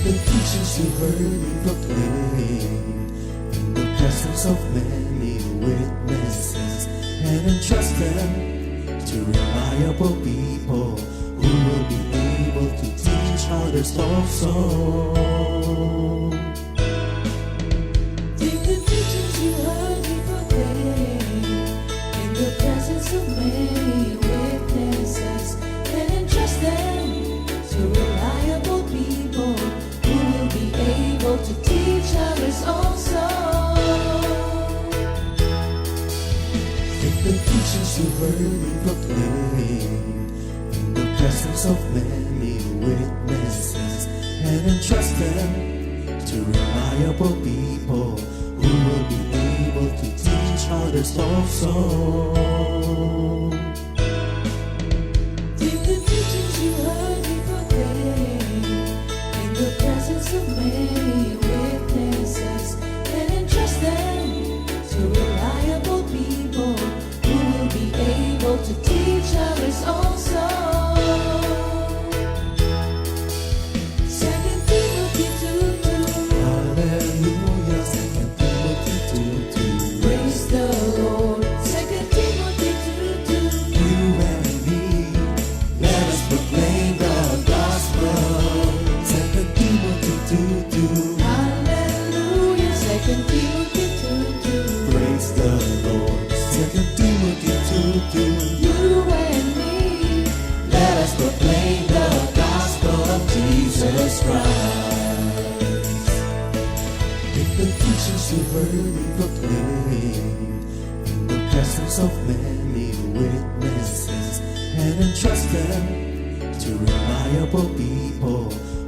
The teachings you heard me proclaim in the presence of many witnesses, and entrust them to reliable people who will be able to teach others also. Take the teachings you heard me proclaim in the presence of many witnesses, and entrust them to reliable people who will be able to teach others also. Take the teachings you heard me proclaim in the presence of many witnesses, and entrust them to reliable people who will be able to teach others also. Take the teachings you heard me proclaim in the presence of many witnesses, and entrust them to reliable people who will be able to teach others also. 2 Timothy 2:2. Hallelujah, 2 Timothy 2:2. Praise the Lord. 2 Timothy 2:2. You and me, let us proclaim the gospel. 2 Timothy 2:2. Hallelujah. 2 Timothy 2:2. Praise the Lord. 2 Timothy 2:2. You and me, Let us proclaim the gospel of Jesus Christ. Take the teachings you heard me proclaim in the presence of many witnesses, and entrust them to reliable people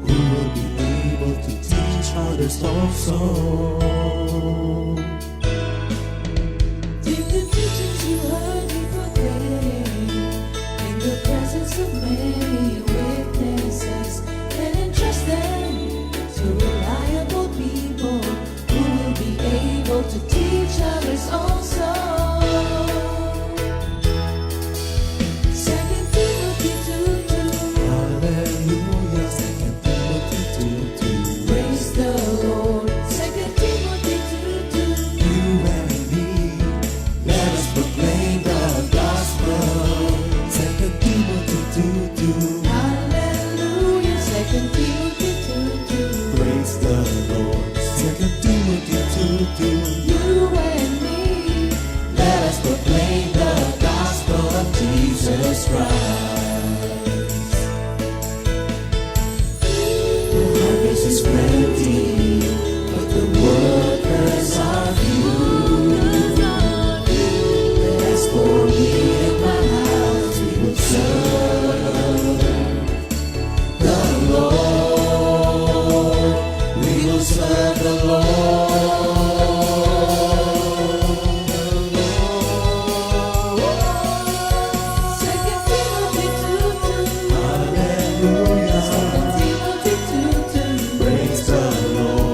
who will be able to teach others also. take the teachings you heard me proclaim in the presence of many witnesses, and entrust them to reliable people who will be able to teach others also. 2 Timothy 2:2. Hallelujah, 2 Timothy 2:2. Praise the Lord. 2 Timothy 2:2. You and me, let us proclaim the gospel. 2 Timothy 2:2. Hallelujah. 2 Timothy 2:2. Praise the Lord. 2 Timothy 2:2. You and me, Let us proclaim the gospel of Jesus Christ. The harvest is plenty, but the workers are few. As for me and my house, we will serve the Lord. We will serve the Lord. 2 Timothy 2:2. Hallelujah. 2 Timothy 2:2. Praise the Lord.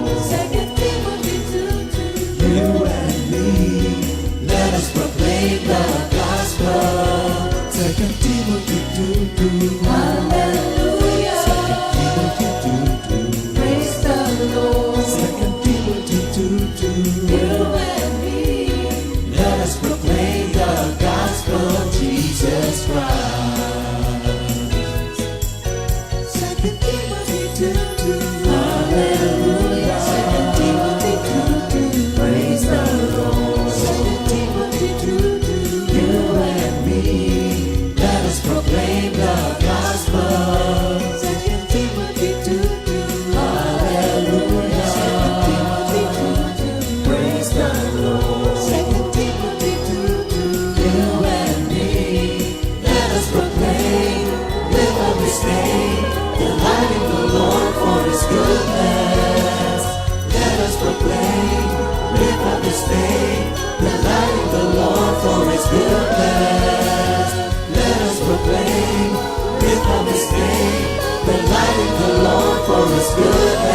His goodness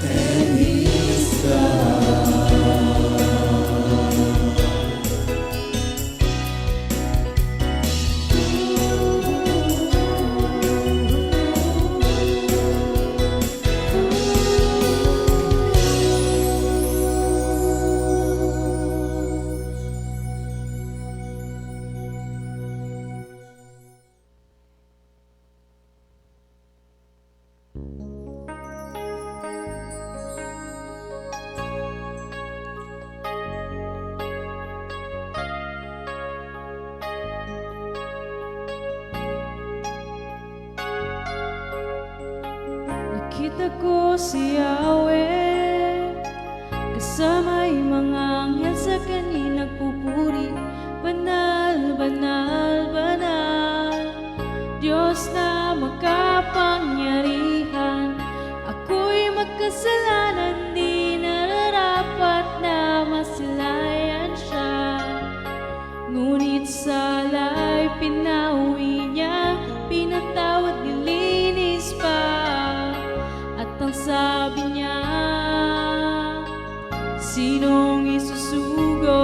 and His love. Nakita ko si Yahweh kasama yung mga anghel sa kanya nagpupuri. Banal, banal, banal, Diyos na makapangyarihan. Ako'y magkasalanan, di nararapat na masilayan siya. Ngunit sala'y pinawi niya, pinatawad, nilinis pa. At ang sabi niya, sinong isusugo?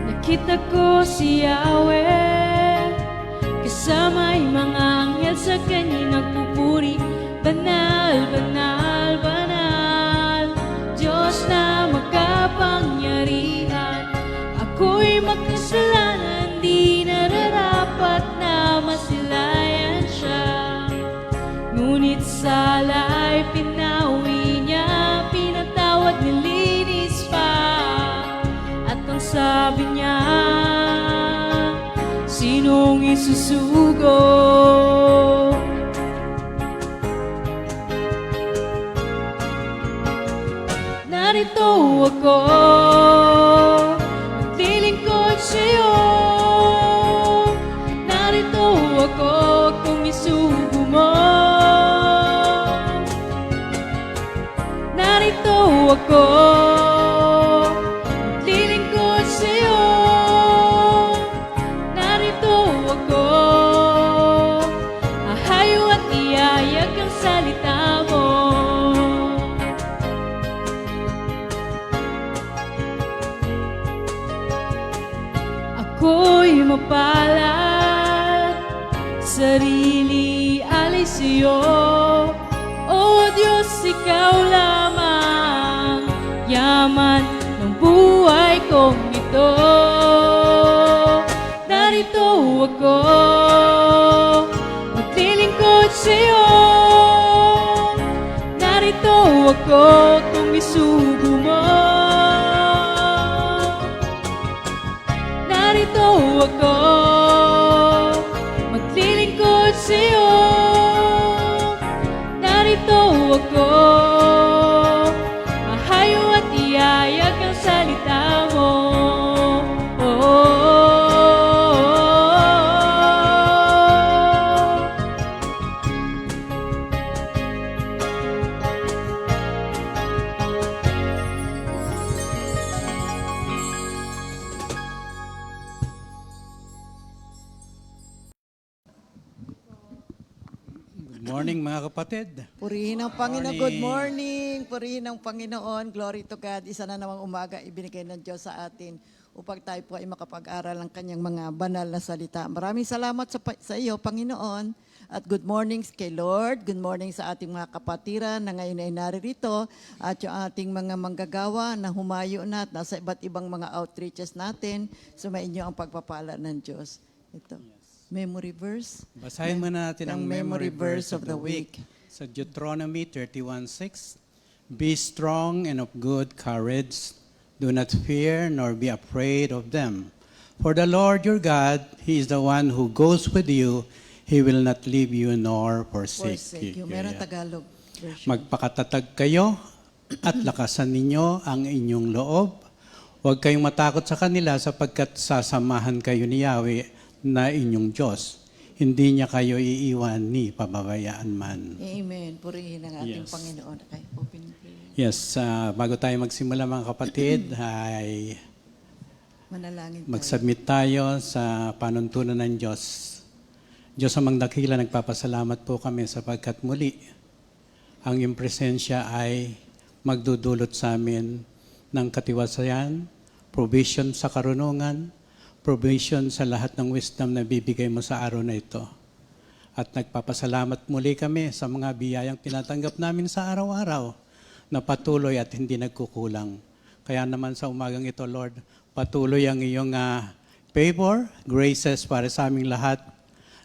Nakita ko si Yahweh kasama yung mga anghel sa kanya nagpupuri. Banal, banal, banal, Diyos na makapangyarihan. Ako'y makasalanan, di nararapat na masilayan siya. Ngunit sala'y pinawi niya, pinatawad, nilinis pa. At ang sabi niya, sinong isusugo? Narito ako, maglilingkod sa'yo. Narito ako kung isugo mo. Narito ako, maglilingkod sa'yo. Narito ako, ahayo at iyayag ang salita mo. Ako'y mapalad, sarili alay sa'yo. O Diyos, ikaw lamang, yaman ng buhay kong ito. Narito ako, maglilingkod sa'yo. Narito ako kung isugo mo. Narito ako, maglilingkod sa'yo. Narito ako, ahayo at iyayag ang salita mo. Good morning mga kapatid. Purihin ang Panginoon. Good morning. Purihin ang Panginoon. Glory to God. Isa na namang umaga ibinigay ng Diyos sa atin upang tayo po ay makapag-aral ng kanyang mga banal na salita. Maraming salamat sa iyo, Panginoon. At good morning kay Lord. Good morning sa ating mga kapatiran na ngayon ay naririto. At yung ating mga manggagawa na humayo na at nasa iba't ibang mga outreaches natin. Sumainyo ang pagpapala ng Diyos. Ito. Memory verse. Basahin muna natin ang Ang memory verse of the week. Sa Deuteronomy 31:6, Be strong and of good courage. Do not fear nor be afraid of them. For the Lord your God, He is the one who goes with you. He will not leave you nor forsake you. Meron Tagalog version. Magpakatatag kayo at lakasan ninyo ang inyong loob. Huwag kayong matakot sa kanila sapagkat sasamahan kayo ni Yahweh na inyong Diyos. Hindi niya kayo iiwan ni pababayaan man. Amen. Purihin ang ating Yes. Panginoon. Okay, open prayer. Yes, bago tayo magsimula mga kapatid, ay Manalangin tayo. Mag-submit tayo sa panuntunan ng Diyos. Diyos amang dakila, nagpapasalamat po kami sapagkat muli ang iyong presensya ay magdudulot sa amin ng katiwasayan, provision sa karunungan, provision sa lahat ng wisdom na bibigay mo sa araw na ito. At nagpapasalamat muli kami sa mga biyayang tinatanggap namin sa araw-araw na patuloy at hindi nagkukulang. Kaya naman sa umagang ito, Lord, patuloy ang iyong favor, graces para sa aming lahat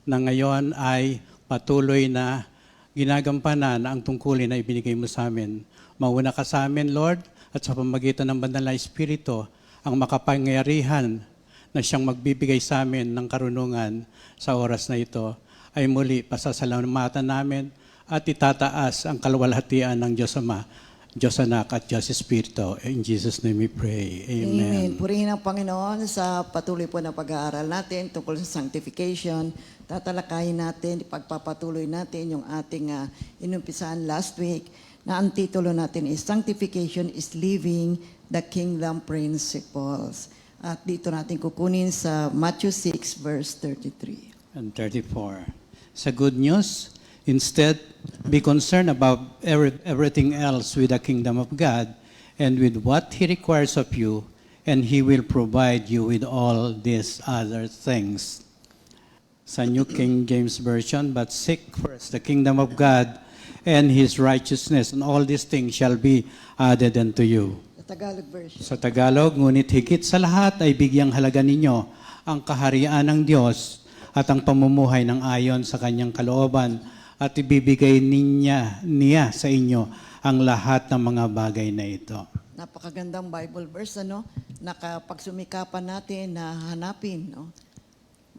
na ngayon ay patuloy na ginagampanan ang tungkulin na ibinigay mo sa amin. Mauna ka sa amin, Lord, at sa pamagitan ng Banal na Espiritu, ang makapangyarihan na siyang magbibigay sa amin ng karunungan sa oras na ito, ay muli pasasalamatan namin at itataas ang kalwalhatian ng Diyos Ama, Diyos Anak at Diyos Espiritu. In Jesus' name we pray. Amen. Amen. Purihin ang Panginoon sa patuloy po na pag-aaral natin tungkol sa sanctification. Tatalakayin natin, ipagpapatuloy natin yung ating inumpisahan last week na ang titulo natin is Sanctification is Living the Kingdom Principles. At dito natin kukunin sa Matthew 6 verse 33. And 34. Sa good news, instead, be concerned about everything else with the kingdom of God and with what He requires of you, and He will provide you with all these other things. Sa New King James Version, but seek first the kingdom of God and His righteousness, and all these things shall be added unto you. Sa Tagalog version. Sa Tagalog, ngunit higit sa lahat ay bigyang halaga ninyo ang kaharian ng Diyos at ang pamumuhay ng ayon sa kanyang kalooban at ibibigay niya sa inyo ang lahat ng mga bagay na ito. Napakagandang Bible verse, ano? Na kapag sumikapan natin na hanapin, no?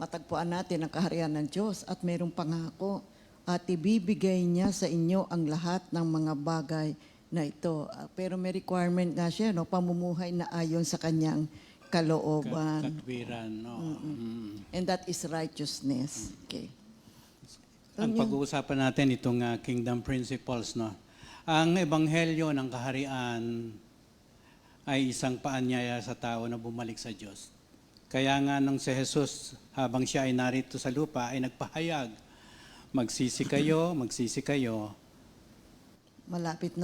Matagpuan natin ang kaharian ng Diyos at mayroong pangako at ibibigay niya sa inyo ang lahat ng mga bagay na ito. Pero may requirement nga siya, no? Pamumuhay na ayon sa kanyang kalooban. Katwiran, no? And that is righteousness. Okay. Ang pag-uusapan natin itong kingdom principles, no? Ang ebanghelyo ng kaharian ay isang paanyaya sa tao na bumalik sa Diyos. Kaya nga nung si Jesus, habang siya ay narito sa lupa, ay nagpahayag, magsisi kayo, malapit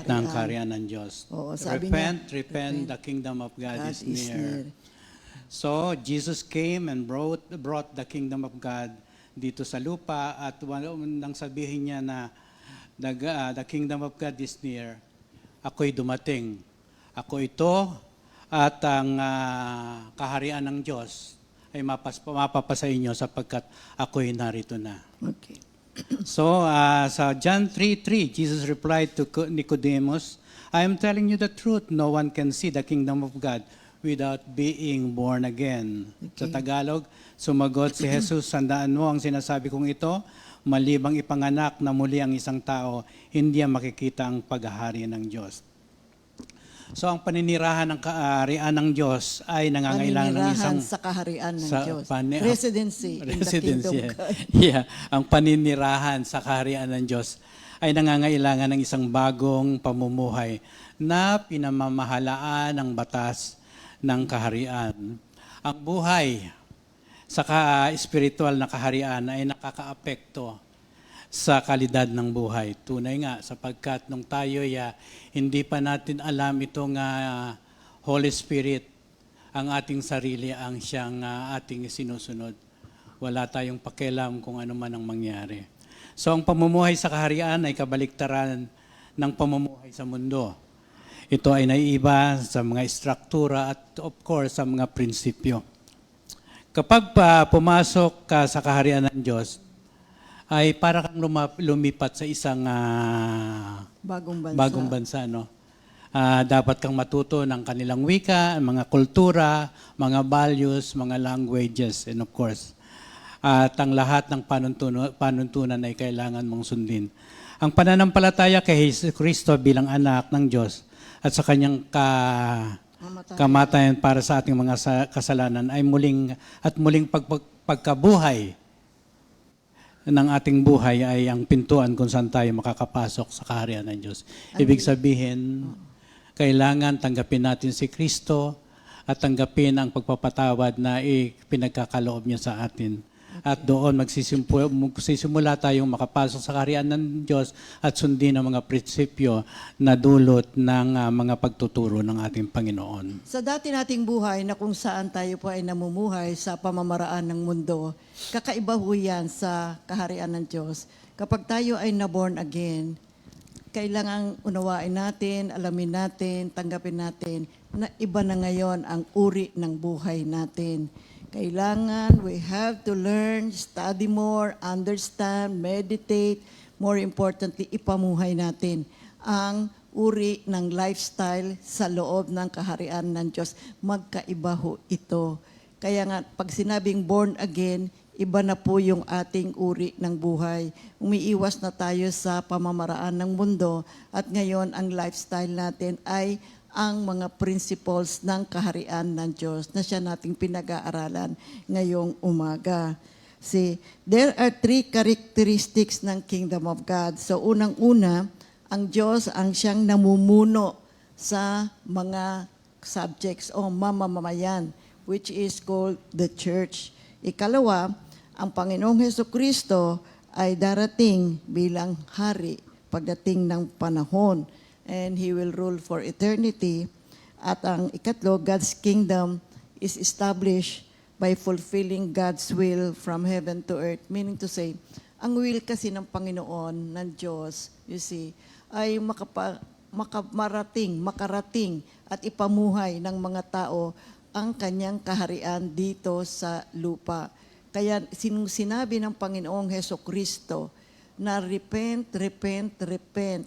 na ang kaharian ng Diyos. Oo, sabi Repent, niya, repent, the kingdom of God, God is near. So, Jesus came and brought the kingdom of God dito sa lupa at nang sabihin niya na the kingdom of God is near, ako'y dumating. Ako ito at ang kaharian ng Diyos ay mapapasa inyo sapagkat ako'y narito na. Okay. So, sa John 3:3, Jesus replied to Nicodemus, I am telling you the truth, no one can see the kingdom of God without being born again. Sa Tagalog, sumagot si Jesus, sandaan mo ang sinasabi kong ito, malibang ipanganak na muli ang isang tao, hindi makikita ang paghahari ng Diyos. So ang paninirahan ng kaharian ng Diyos ay nangangailangan ng isang sa kaharian ng sa Diyos. pani- Residency in the kingdom of God. Yeah, ang paninirahan sa kaharian ng Diyos ay nangangailangan ng isang bagong pamumuhay na pinamamahalaan ng batas ng kaharian. Ang buhay sa spiritual na kaharian ay nakakaapekto sa kalidad ng buhay. Tunay nga, sapagkat nung tayo hindi pa natin alam itong Holy Spirit, ang ating sarili ang siyang ating sinusunod. Wala tayong pakialam kung ano man ang mangyari. So ang pamumuhay sa kaharian ay kabaliktaran ng pamumuhay sa mundo. Ito ay naiiba sa mga struktura at of course sa mga prinsipyo. Kapag pumasok ka sa kaharian ng Diyos, ay para kang lumipat sa isang bagong bansa. No? Dapat kang matuto ng kanilang wika, mga kultura, mga values, mga languages, and of course, at ang lahat ng panuntunan ay kailangan mong sundin. Ang pananampalataya kay Kristo bilang anak ng Diyos at sa kanyang kamatayan para sa ating mga kasalanan ay muling pagkabuhay ng ating buhay ay ang pintuan kung saan tayo makakapasok sa kaharian ng Diyos. Ibig sabihin, kailangan tanggapin natin si Kristo at tanggapin ang pagpapatawad na pinagkakaloob niya sa atin. At doon magsisimula tayong makapasok sa kaharian ng Diyos at sundin ang mga prinsipyo na dulot ng mga pagtuturo ng ating Panginoon. Sa dati nating buhay na kung saan tayo po ay namumuhay sa pamamaraan ng mundo, kakaiba ho yan sa kaharian ng Diyos. Kapag tayo ay naborn again, kailangang unawain natin, alamin natin, tanggapin natin na iba na ngayon ang uri ng buhay natin. Kailangan, we have to learn, study more, understand, meditate. More importantly, ipamuhay natin ang uri ng lifestyle sa loob ng kaharian ng Diyos. Magkaiba ho ito. Kaya nga, pag sinabing born again, iba na po yung ating uri ng buhay. Umiiwas na tayo sa pamamaraan ng mundo at ngayon ang lifestyle natin ay ang mga principles ng kaharian ng Diyos na siya nating pinag-aaralan ngayong umaga. See, there are 3 characteristics ng Kingdom of God. So unang-una, ang Diyos ang siyang namumuno sa mga subjects o mamamayan, which is called the church. Ikalawa, ang Panginoong Hesukristo ay darating bilang hari pagdating ng panahon, and He will rule for eternity. At ang ikatlo, God's kingdom is established by fulfilling God's will from heaven to earth. Meaning to say, ang will kasi ng Panginoon, ng Diyos, you see, ay makarating at ipamuhay ng mga tao ang kanyang kaharian dito sa lupa. Kaya sinabi ng Panginoong Hesukristo na repent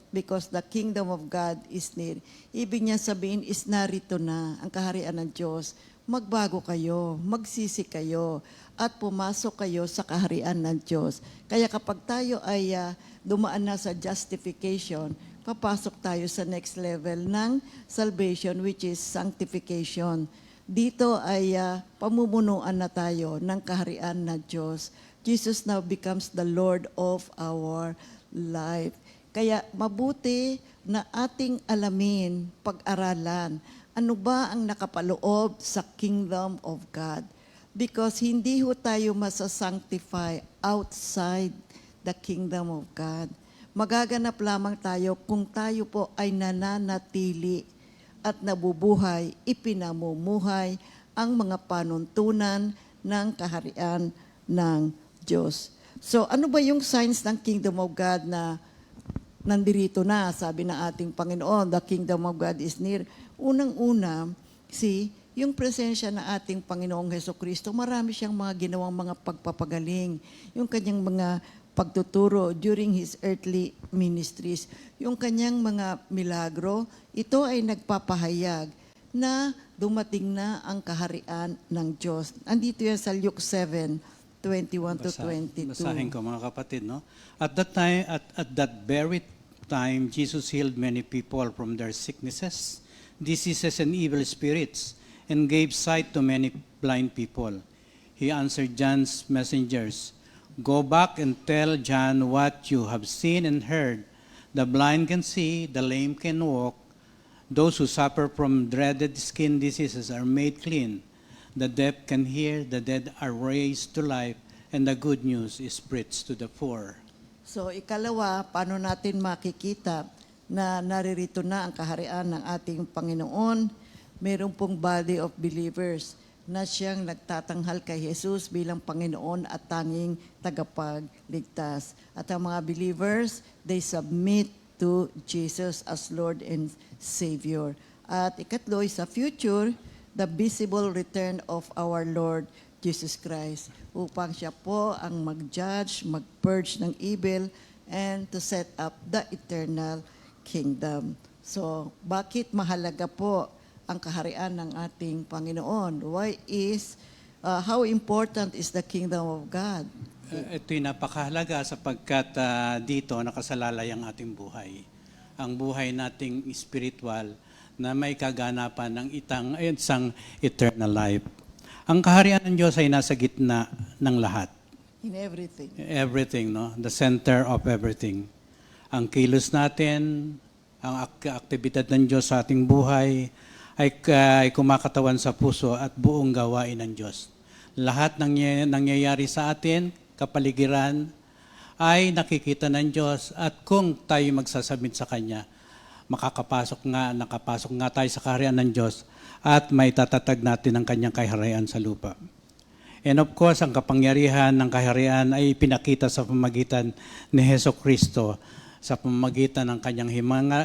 because the kingdom of God is near. Ibig niya sabihin is narito na ang kaharian ng Diyos. Magbago kayo, magsisi kayo, at pumasok kayo sa kaharian ng Diyos. Kaya kapag tayo ay dumaan na sa justification, papasok tayo sa next level ng salvation, which is sanctification. Dito ay pamumunuan na tayo ng kaharian ng Diyos. Jesus now becomes the Lord of our life. Kaya mabuti na ating alamin, pag-aralan, ano ba ang nakapaloob sa kingdom of God? Because hindi ho tayo masasanctify outside the kingdom of God. Magaganap lamang tayo kung tayo po ay nananatili at nabubuhay, ipinamumuhay ang mga panuntunan ng kaharian ng Diyos. So ano ba yung signs ng kingdom of God na nandirito na? Sabi ng ating Panginoon, the kingdom of God is near. Unang-una, yung presensya ng ating Panginoong Hesukristo, marami siyang mga ginawang mga pagpapagaling. Yung kanyang mga pagtuturo during His earthly ministries. Yung kanyang mga milagro, ito ay nagpapahayag na dumating na ang kaharian ng Diyos. Andito yan sa Luke 7:21 to 22. Basahin ko mga kapatid, no? At that very time, Jesus healed many people from their sicknesses, diseases, and evil spirits, and gave sight to many blind people. He answered John's messengers, "Go back and tell John what you have seen and heard. The blind can see, the lame can walk, those who suffer from dreaded skin diseases are made clean. The deaf can hear, the dead are raised to life, and the good news is preached to the poor." So ikalawa, paano natin makikita na naririto na ang kaharian ng ating Panginoon? Meron pong body of believers na siyang nagtatanghal kay Jesus bilang Panginoon at tanging tagapagligtas. At ang mga believers, they submit to Jesus as Lord and Savior. At ikatlo, sa future, the visible return of our Lord Jesus Christ upang siya po ang mag-judge, mag-purge ng evil, and to set up the eternal kingdom. So, bakit mahalaga po ang kaharian ng ating Panginoon? How important is the kingdom of God? Ito'y napakahalaga sapagkat dito nakasalalay ang ating buhay. Ang buhay nating spiritual na may kaganapan ng isang eternal life. Ang kaharian ng Diyos ay nasa gitna ng lahat. In everything. Everything, no? The center of everything. Ang kilos natin, ang aktibidad ng Diyos sa ating buhay, ay kumakatawan sa puso at buong gawain ng Diyos. Lahat ng nangyayari sa atin, kapaligiran, ay nakikita ng Diyos at kung tayo magsasabit sa Kanya, nakapasok nga tayo sa kaharian ng Diyos at may tatatag natin ang Kanyang kaharian sa lupa. And of course, ang kapangyarihan ng kaharian ay pinakita sa pamagitan ni Heso Kristo, sa pamamagitan ng Kanyang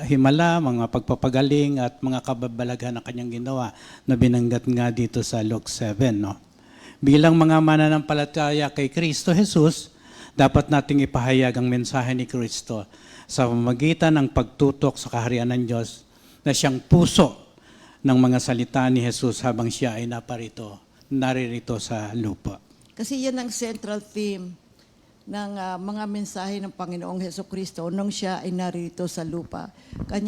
himala, mga pagpapagaling at mga kababalaghan na Kanyang ginawa na binanggat nga dito sa Luke 7. No? Bilang mga mananampalataya kay Kristo Jesus, dapat nating ipahayag ang mensahe ni Kristo sa pamamagitan ng pagtutok sa kaharian ng Diyos na siyang puso ng mga salita ni Jesus habang siya ay naririto sa lupa. Kasi yan ang central theme ng mga mensahe ng Panginoong Hesukristo nung siya ay narito sa lupa.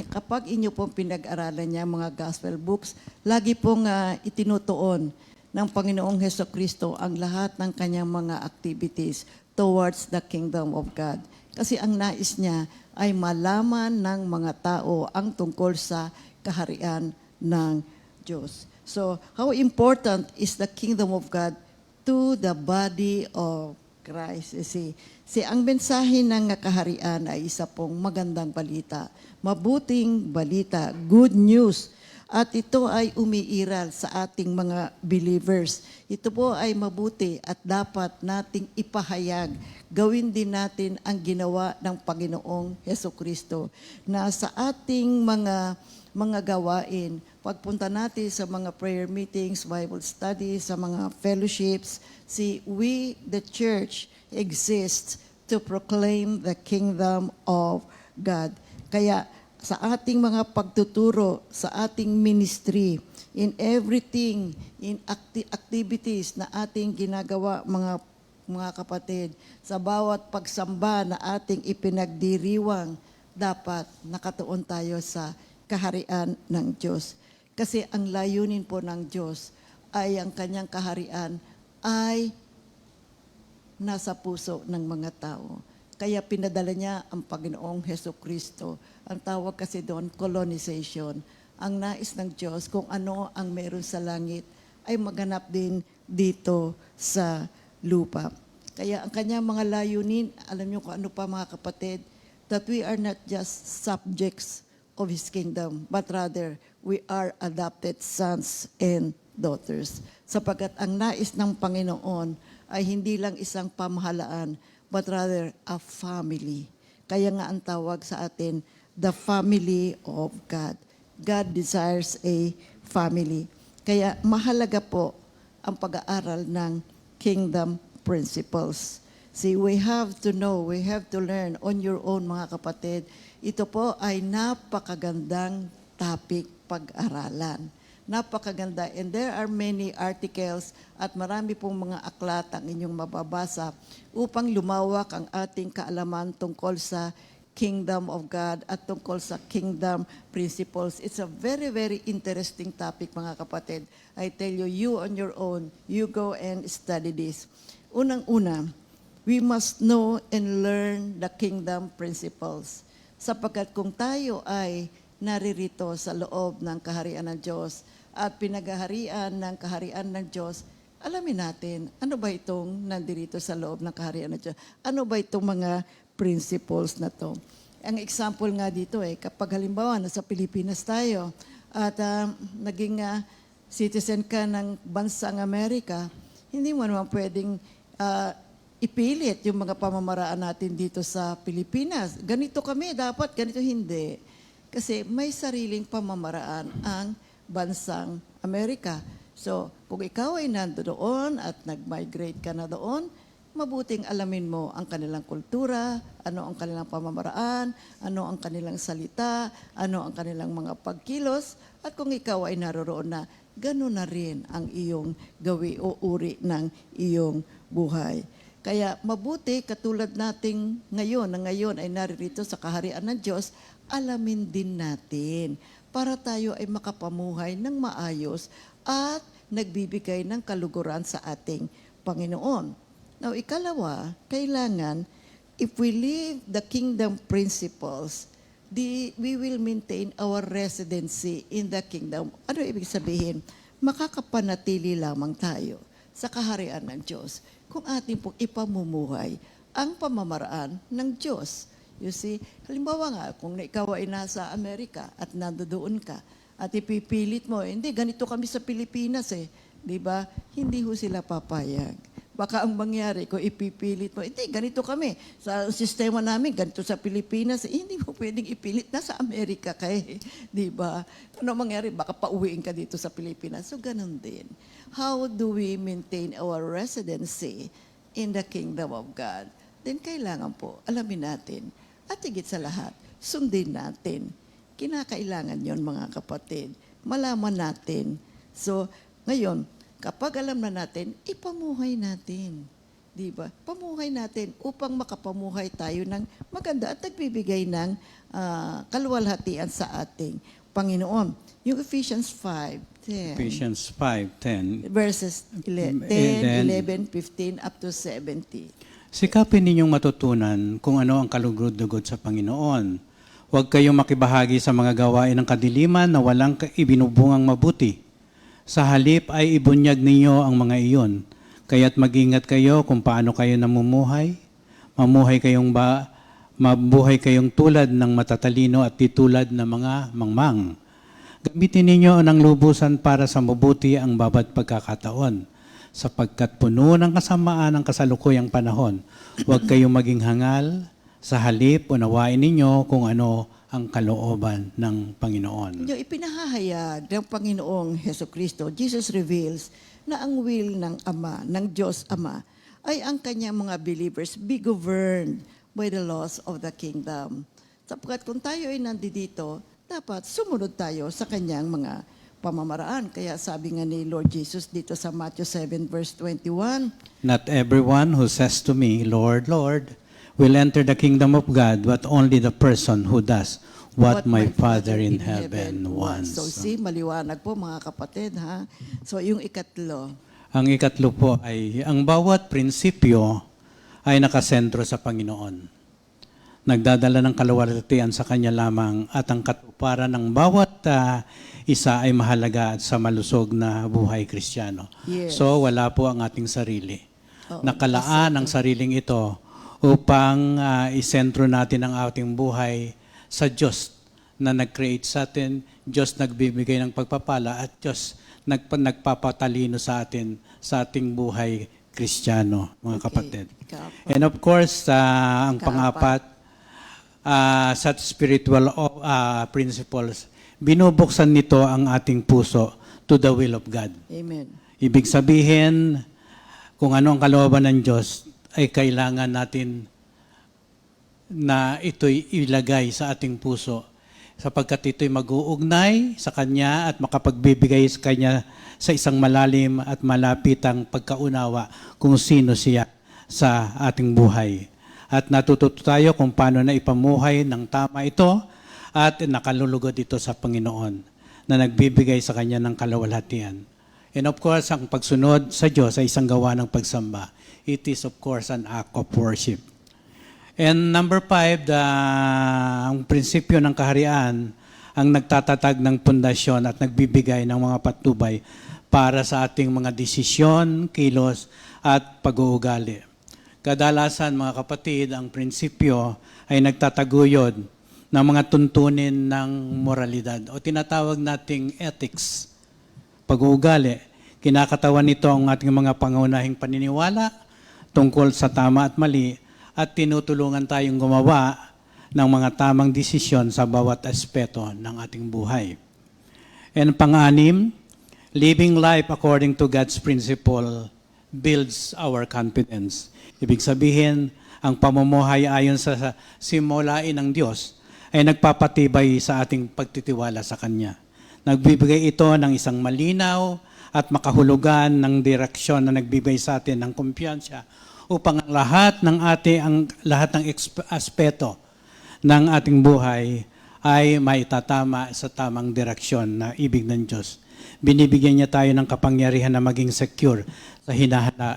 Kapag inyo pong pinag-aralan niya mga gospel books, lagi pong itinutuon ng Panginoong Hesukristo ang lahat ng kanyang mga activities towards the kingdom of God. Kasi ang nais niya ay malaman ng mga tao ang tungkol sa kaharian ng Diyos. So, how important is the kingdom of God to the body of Christ? Ang mensahe ng kaharian ay isa pong magandang balita, mabuting balita, good news. At ito ay umiiral sa ating mga believers. Ito po ay mabuti at dapat nating ipahayag. Gawin din natin ang ginawa ng Panginoong Hesukristo na sa ating mga gawain, pagpunta natin sa mga prayer meetings, Bible studies, sa mga fellowships, we, the church, exists to proclaim the kingdom of God. Kaya sa ating mga pagtuturo, sa ating ministry, in everything, in activities na ating ginagawa, mga kapatid, sa bawat pagsamba na ating ipinagdiriwang, dapat nakatuon tayo sa kaharian ng Diyos. Kasi ang layunin po ng Diyos ay ang kanyang kaharian ay nasa puso ng mga tao. Kaya pinadala niya ang Panginoong Hesukristo. Ang tawag kasi doon, colonization. Ang nais ng Diyos, kung ano ang meron sa langit, ay maganap din dito sa lupa. Kaya ang kanyang mga layunin, alam niyo kung ano pa mga kapatid, that we are not just subjects of His kingdom, but rather, we are adopted sons and daughters. Sapagkat ang nais ng Panginoon ay hindi lang isang pamahalaan, but rather a family. Kaya nga ang tawag sa atin, the family of God. God desires a family. Kaya mahalaga po ang pag-aaral ng kingdom principles. We have to know, we have to learn on your own mga kapatid. Ito po ay napakagandang topic pag-aralan. Napakaganda. And there are many articles at marami pong mga aklat ang inyong mababasa upang lumawak ang ating kaalaman tungkol sa kingdom of God at tungkol sa kingdom principles. It's a very, very interesting topic, mga kapatid. I tell you, you on your own, you go and study this. Unang-una, we must know and learn the kingdom principles. Sapagkat kung tayo ay naririto sa loob ng kaharian ng Diyos at pinaghaharian ng kaharian ng Diyos, alamin natin, ano ba itong nandirito sa loob ng kaharian ng Diyos? Ano ba itong mga principles na to? Ang example nga dito kapag halimbawa nasa Pilipinas tayo at naging citizen ka ng bansang Amerika, hindi mo naman pwedeng ipilit yung mga pamamaraan natin dito sa Pilipinas. Ganito kami, dapat ganito hindi. Kasi may sariling pamamaraan ang bansang Amerika. So, kung ikaw ay nandoon at nag-migrate ka na doon, mabuting alamin mo ang kanilang kultura, ano ang kanilang pamamaraan, ano ang kanilang salita, ano ang kanilang mga pagkilos, at kung ikaw ay naroroon na, gano'n na rin ang iyong gawi o uri ng iyong buhay. Kaya mabuti, katulad nating ngayon, na ngayon ay naririto sa kaharian ng Diyos, alamin din natin para tayo ay makapamuhay ng maayos at nagbibigay ng kaluguran sa ating Panginoon. Now, ikalawa, kailangan, if we live the kingdom principles, we will maintain our residency in the kingdom. Ano ibig sabihin? Makakapanatili lamang tayo sa kaharian ng Diyos kung ating pong ipamumuhay ang pamamaraan ng Diyos. You see, halimbawa nga, kung ikaw ay nasa Amerika at nandoon ka at ipipilit mo, hindi, ganito kami sa Pilipinas eh. Di ba? Hindi ho sila papayag. Baka ang mangyari kung ipipilit mo, hindi, ganito kami. Sa sistema namin, ganito sa Pilipinas, hindi mo pwedeng ipilit. Nasa Amerika ka eh. Di ba? Ano mangyari? Baka pauwiin ka dito sa Pilipinas. So, ganun din. How do we maintain our residency in the kingdom of God? Then, kailangan po, alamin natin. At higit sa lahat, sundin natin. Kinakailangan yon mga kapatid. Malaman natin. So, ngayon, kapag alam na natin, ipamuhay natin. Di ba? Pamuhay natin upang makapamuhay tayo ng maganda at nagbibigay ng kaluwalhatian sa ating Panginoon. Yung Ephesians 5:10. Ephesians 5:10. Verses 10, 11, 15, up to 70. Sikapin ninyong matutunan kung ano ang kalugod-lugod sa Panginoon. Huwag kayong makibahagi sa mga gawain ng kadiliman na walang ibinubungang mabuti. Sa halip ay ibunyag ninyo ang mga iyon. Kaya't mag-ingat kayo kung paano kayo namumuhay. Mabuhay kayong tulad ng matatalino at titulad ng mga mangmang. Gamitin ninyo ng lubusan para sa mabuti ang bawat pagkakataon. Sapagkat puno ng kasamaan ang kasalukuyang panahon, huwag kayong maging hangal. Sa halip, unawain ninyo kung ano ang kalooban ng Panginoon. Yung ipinahahayag ng Panginoong Heso Kristo, Jesus reveals na ang will ng Ama, ng Diyos Ama, ay ang kanyang mga believers be governed by the laws of the kingdom. Sapagkat kung tayo ay nandito, dapat sumunod tayo sa kanyang mga pamamaraan. Kaya sabi nga ni Lord Jesus dito sa Matthew 7 verse 21, Not everyone who says to me, Lord, Lord, will enter the kingdom of God, but only the person who does what my Father in heaven wants. So see, maliwanag po mga kapatid ha. So yung ikatlo, Ang ikatlo po ay, ang bawat prinsipyo ay nakasentro sa Panginoon. Nagdadala ng kaluwalhatian sa Kanya lamang at ang katuparan ng bawat isa ay mahalaga sa malusog na buhay Kristiyano. Yes. So wala po ang ating sarili. Oo, Nakalaan ang sariling ito upang isentro natin ang ating buhay sa Diyos na nag-create sa atin, Diyos nagbibigay ng pagpapala at Diyos nagpapatalino sa atin sa ating buhay Kristiyano, mga kapatid. Ika-apat. And of course, ang Ika-apat. pang-apat, sa spiritual principles, binubuksan nito ang ating puso to the will of God. Amen. Ibig sabihin, kung ano ang kalooban ng Diyos, ay kailangan natin na ito'y ilagay sa ating puso sapagkat ito'y mag-uugnay sa Kanya at makapagbibigay sa Kanya sa isang malalim at malapitang pagkaunawa kung sino siya sa ating buhay. At natututo tayo kung paano na ipamuhay ng tama ito at nakalulugod ito sa Panginoon na nagbibigay sa Kanya ng kaluwalhatian. And of course, ang pagsunod sa Diyos ay isang gawa ng pagsamba. It is of course an act of worship. And number 5, ang prinsipyo ng kaharian ang nagtatatag ng pundasyon at nagbibigay ng mga patnubay para sa ating mga desisyon, kilos at pag-uugali. Kadalasan mga kapatid, ang prinsipyo ay nagtataguyod ng mga tuntunin ng moralidad o tinatawag nating ethics, pag-uugali. Kinakatawan nito ang ating mga pangunahing paniniwala tungkol sa tama at mali at tinutulungan tayong gumawa ng mga tamang desisyon sa bawat aspeto ng ating buhay. And pang-anim, living life according to God's principle builds our confidence. Ibig sabihin, ang pamumuhay ayon sa simulain ng Diyos ay nagpapatibay sa ating pagtitiwala sa Kanya. Nagbibigay ito ng isang malinaw at makahulugan ng direksyon na nagbibigay sa atin ng kumpiyansa upang ang lahat ng aspeto ng ating buhay ay maitatama sa tamang direksyon na ibig ng Diyos. Binibigyan niya tayo ng kapangyarihan na maging secure sa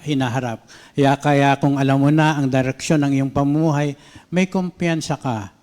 hinaharap. Kaya kung alam mo na ang direksyon ng iyong pamumuhay, may kumpiyansa ka.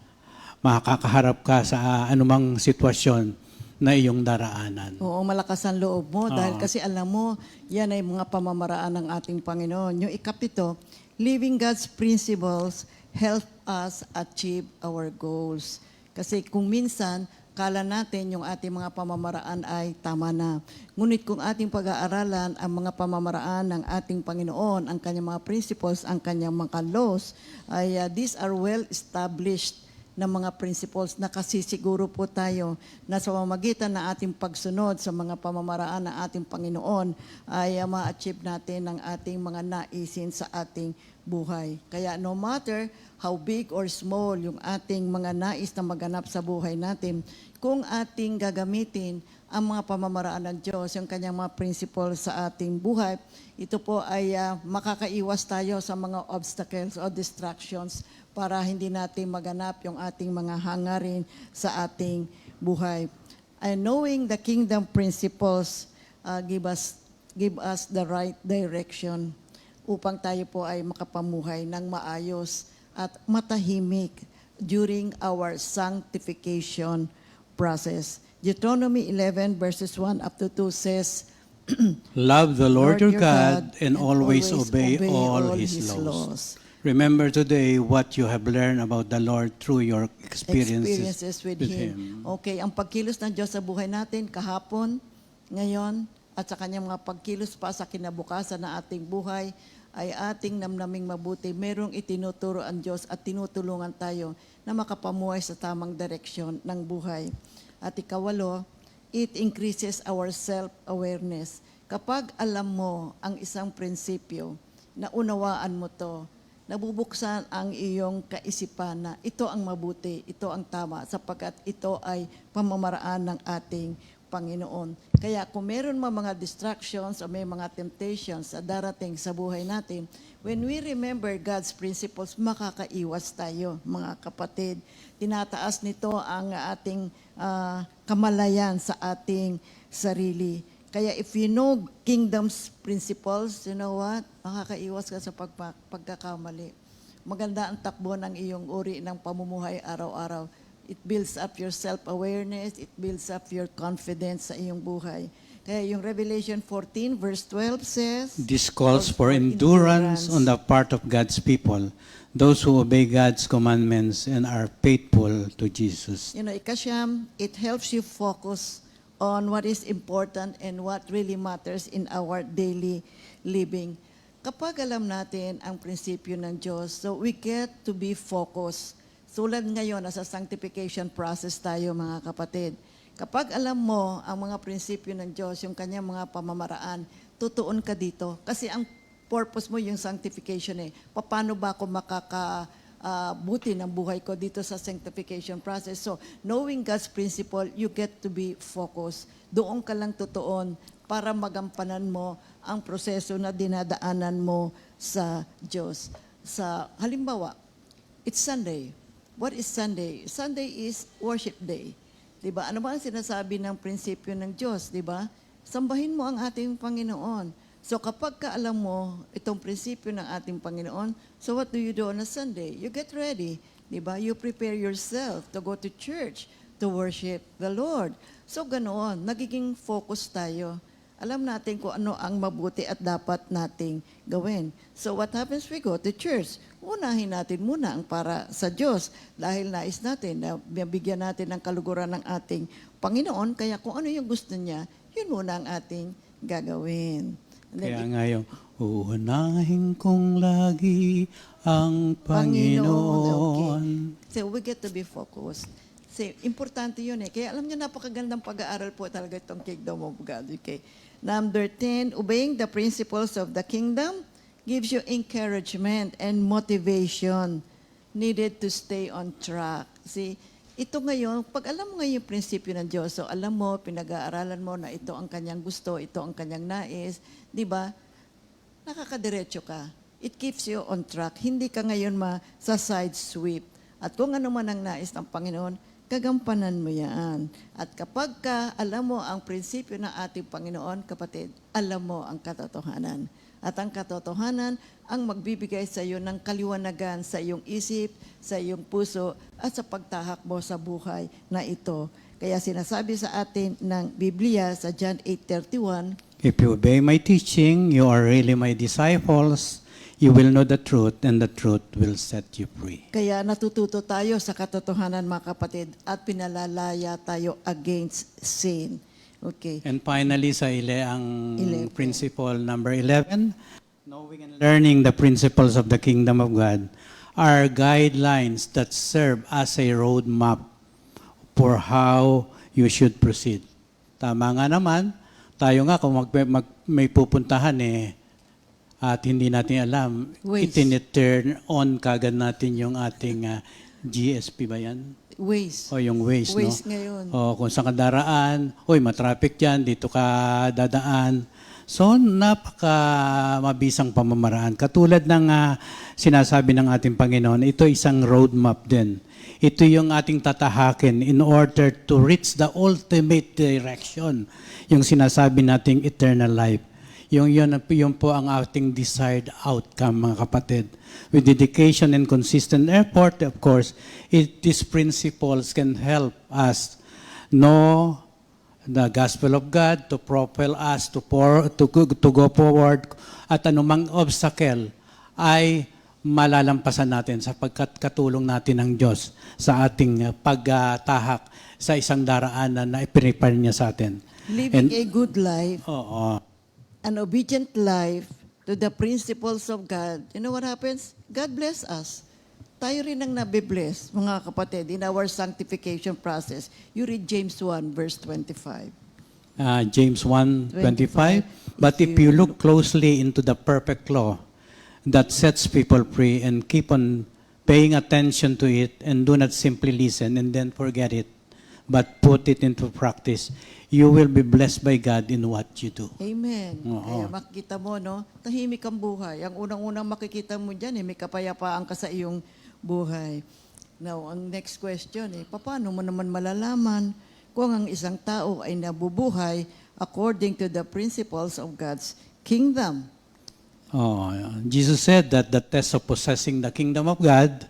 makakaharap ka sa anumang sitwasyon na iyong daraanan. Oo, malakas ang loob mo dahil Oo. kasi alam mo, yan ay mga pamamaraan ng ating Panginoon. Yung ikapito, living God's principles help us achieve our goals. Kasi kung minsan, kala natin yung ating mga pamamaraan ay tama na. Ngunit kung ating pag-aaralan ang mga pamamaraan ng ating Panginoon, ang kanyang mga principles, ang kanyang mga laws, ay these are well established na mga principles na kasisiguro po tayo na sa pamamagitan ng ating pagsunod sa mga pamamaraan ng ating Panginoon ay ma-achieve natin ang ating mga naisin sa ating buhay. Kaya no matter how big or small yung ating mga nais na maganap sa buhay natin, kung ating gagamitin ang mga pamamaraan ng Diyos, yung kanyang mga principles sa ating buhay, ito po ay makakaiwas tayo sa mga obstacles o distractions para hindi natin maganap yung ating mga hangarin sa ating buhay. And knowing the kingdom principles give us the right direction upang tayo po ay makapamuhay ng maayos at matahimik during our sanctification process. Deuteronomy 11 verses 1 up to 2 says, Love the Lord your God and always always obey all His laws. Remember today what you have learned about the Lord through your experiences with Him. Okay, ang pagkilos ng Diyos sa buhay natin kahapon, ngayon, at sa kanyang mga pagkilos pa sa kinabukasan ng ating buhay, ay ating namnaming mabuti. Merong itinuturo ang Diyos at tinutulungan tayo na makapamuhay sa tamang direksyon ng buhay. At ikawalo, it increases our self-awareness. Kapag alam mo ang isang prinsipyo, na unawaan mo to, nabubuksan ang iyong kaisipan na ito ang mabuti, ito ang tama, sapagkat ito ay pamamaraan ng ating Panginoon. Kaya kung meron mga distractions o may mga temptations na darating sa buhay natin, when we remember God's principles, makakaiwas tayo, mga kapatid. Tinataas nito ang ating kamalayan sa ating sarili. Kaya if you know kingdom's principles, you know what? Makakaiwas ka sa pagkakamali. Maganda ang takbo ng iyong uri ng pamumuhay araw-araw. It builds up your self-awareness, it builds up your confidence sa iyong buhay. Kaya yung Revelation 14 verse 12 says, This calls for endurance on the part of God's people, those who obey God's commandments and are faithful to Jesus. You know, ikasyam, it helps you focus on what is important and what really matters in our daily living. Kapag alam natin ang prinsipyo ng Diyos, so we get to be focused. Tulad ngayon, nasa sanctification process tayo, mga kapatid. Kapag alam mo ang mga prinsipyo ng Diyos, yung kanyang mga pamamaraan, tutuon ka dito. Kasi ang purpose mo yung sanctification eh. Paano ba ako buti ng buhay ko dito sa sanctification process. So, knowing God's principle, you get to be focused. Doon ka lang tutuon para magampanan mo ang proseso na dinadaanan mo sa Diyos. Sa halimbawa, it's Sunday. What is Sunday? Sunday is worship day. Diba? Ano ba ang sinasabi ng prinsipyo ng Diyos? Diba? Sambahin mo ang ating Panginoon. So kapag alam mo itong prinsipyo ng ating Panginoon, so what do you do on a Sunday? You get ready, di ba? You prepare yourself to go to church, to worship the Lord. So ganoon, nagiging focus tayo. Alam natin kung ano ang mabuti at dapat nating gawin. So what happens? We go to church. Unahin natin muna ang para sa Diyos dahil nais natin na bigyan natin ng kaluguran ng ating Panginoon. Kaya kung ano yung gusto niya, yun muna ang ating gagawin. Kaya nga yung, uunahin kong lagi ang Panginoon. Okay. So we get to be focused. So, importante yun eh. Kaya alam niyo, napakagandang pag-aaral po talaga itong Kingdom of God. Okay. Number 10, obeying the principles of the kingdom gives you encouragement and motivation needed to stay on track. See, ito ngayon, pag alam mo ngayon yung prinsipyo ng Diyos, so alam mo, pinag-aaralan mo na ito ang kanyang gusto, ito ang kanyang nais, di ba? Nakakadiretso ka. It keeps you on track. Hindi ka ngayon sa side sweep. At kung ano man ang nais ng Panginoon, Gagampanan mo yan. At kapag ka alam mo ang prinsipyo ng ating Panginoon, kapatid, alam mo ang katotohanan. At ang katotohanan ang magbibigay sa iyo ng kaliwanagan sa iyong isip, sa iyong puso, at sa pagtahak mo sa buhay na ito. Kaya sinasabi sa atin ng Biblia sa John 8:31, If you obey my teaching, you are really my disciples. You will know the truth, and the truth will set you free. kaya natututo tayo sa katotohanan mga kapatid at pinalalaya tayo against sin. Okay. And finally, sa ang 11. principle number 11, knowing and learning the principles of the kingdom of God are guidelines that serve as a roadmap for how you should proceed. Tama nga naman, tayo nga kung may pupuntahan at hindi natin alam, Waze. itin-turn on kagad natin yung ating GSP ba yan? Ways. O yung Waze, no? Waze ngayon. O kung saan ka daraan, uy, matraffic yan, dito ka dadaan. So, napaka mabisang pamamaraan. Katulad ng sinasabi ng ating Panginoon, ito isang roadmap din. Ito yung ating tatahakin in order to reach the ultimate direction. Yung sinasabi nating eternal life. Yun po ang ating desired outcome, mga kapatid. With dedication and consistent effort, of course, these principles can help us know the gospel of God, to propel us to go forward, at anumang obstacle ay malalampasan natin sapagkat katulong natin ng Diyos sa ating pagtahak sa isang daraanan na ipinipare niya sa atin. Living a good life, Oo. an obedient life to the principles of God, you know what happens? God bless us. Tayo rin ang nabibless, mga kapatid, in our sanctification process. You read James 1, verse 25. James 1:25. But if you look closely into the perfect law that sets people free and keep on paying attention to it and do not simply listen and then forget it, but put it into practice, you will be blessed by God in what you do. Amen. Oo. Kaya makikita mo, no? Tahimik ang buhay. Ang unang-unang makikita mo dyan, may kapayapaan ka sa iyong buhay. Now, ang next question, paano mo naman malalaman kung ang isang tao ay nabubuhay according to the principles of God's kingdom? Jesus said that the test of possessing the kingdom of God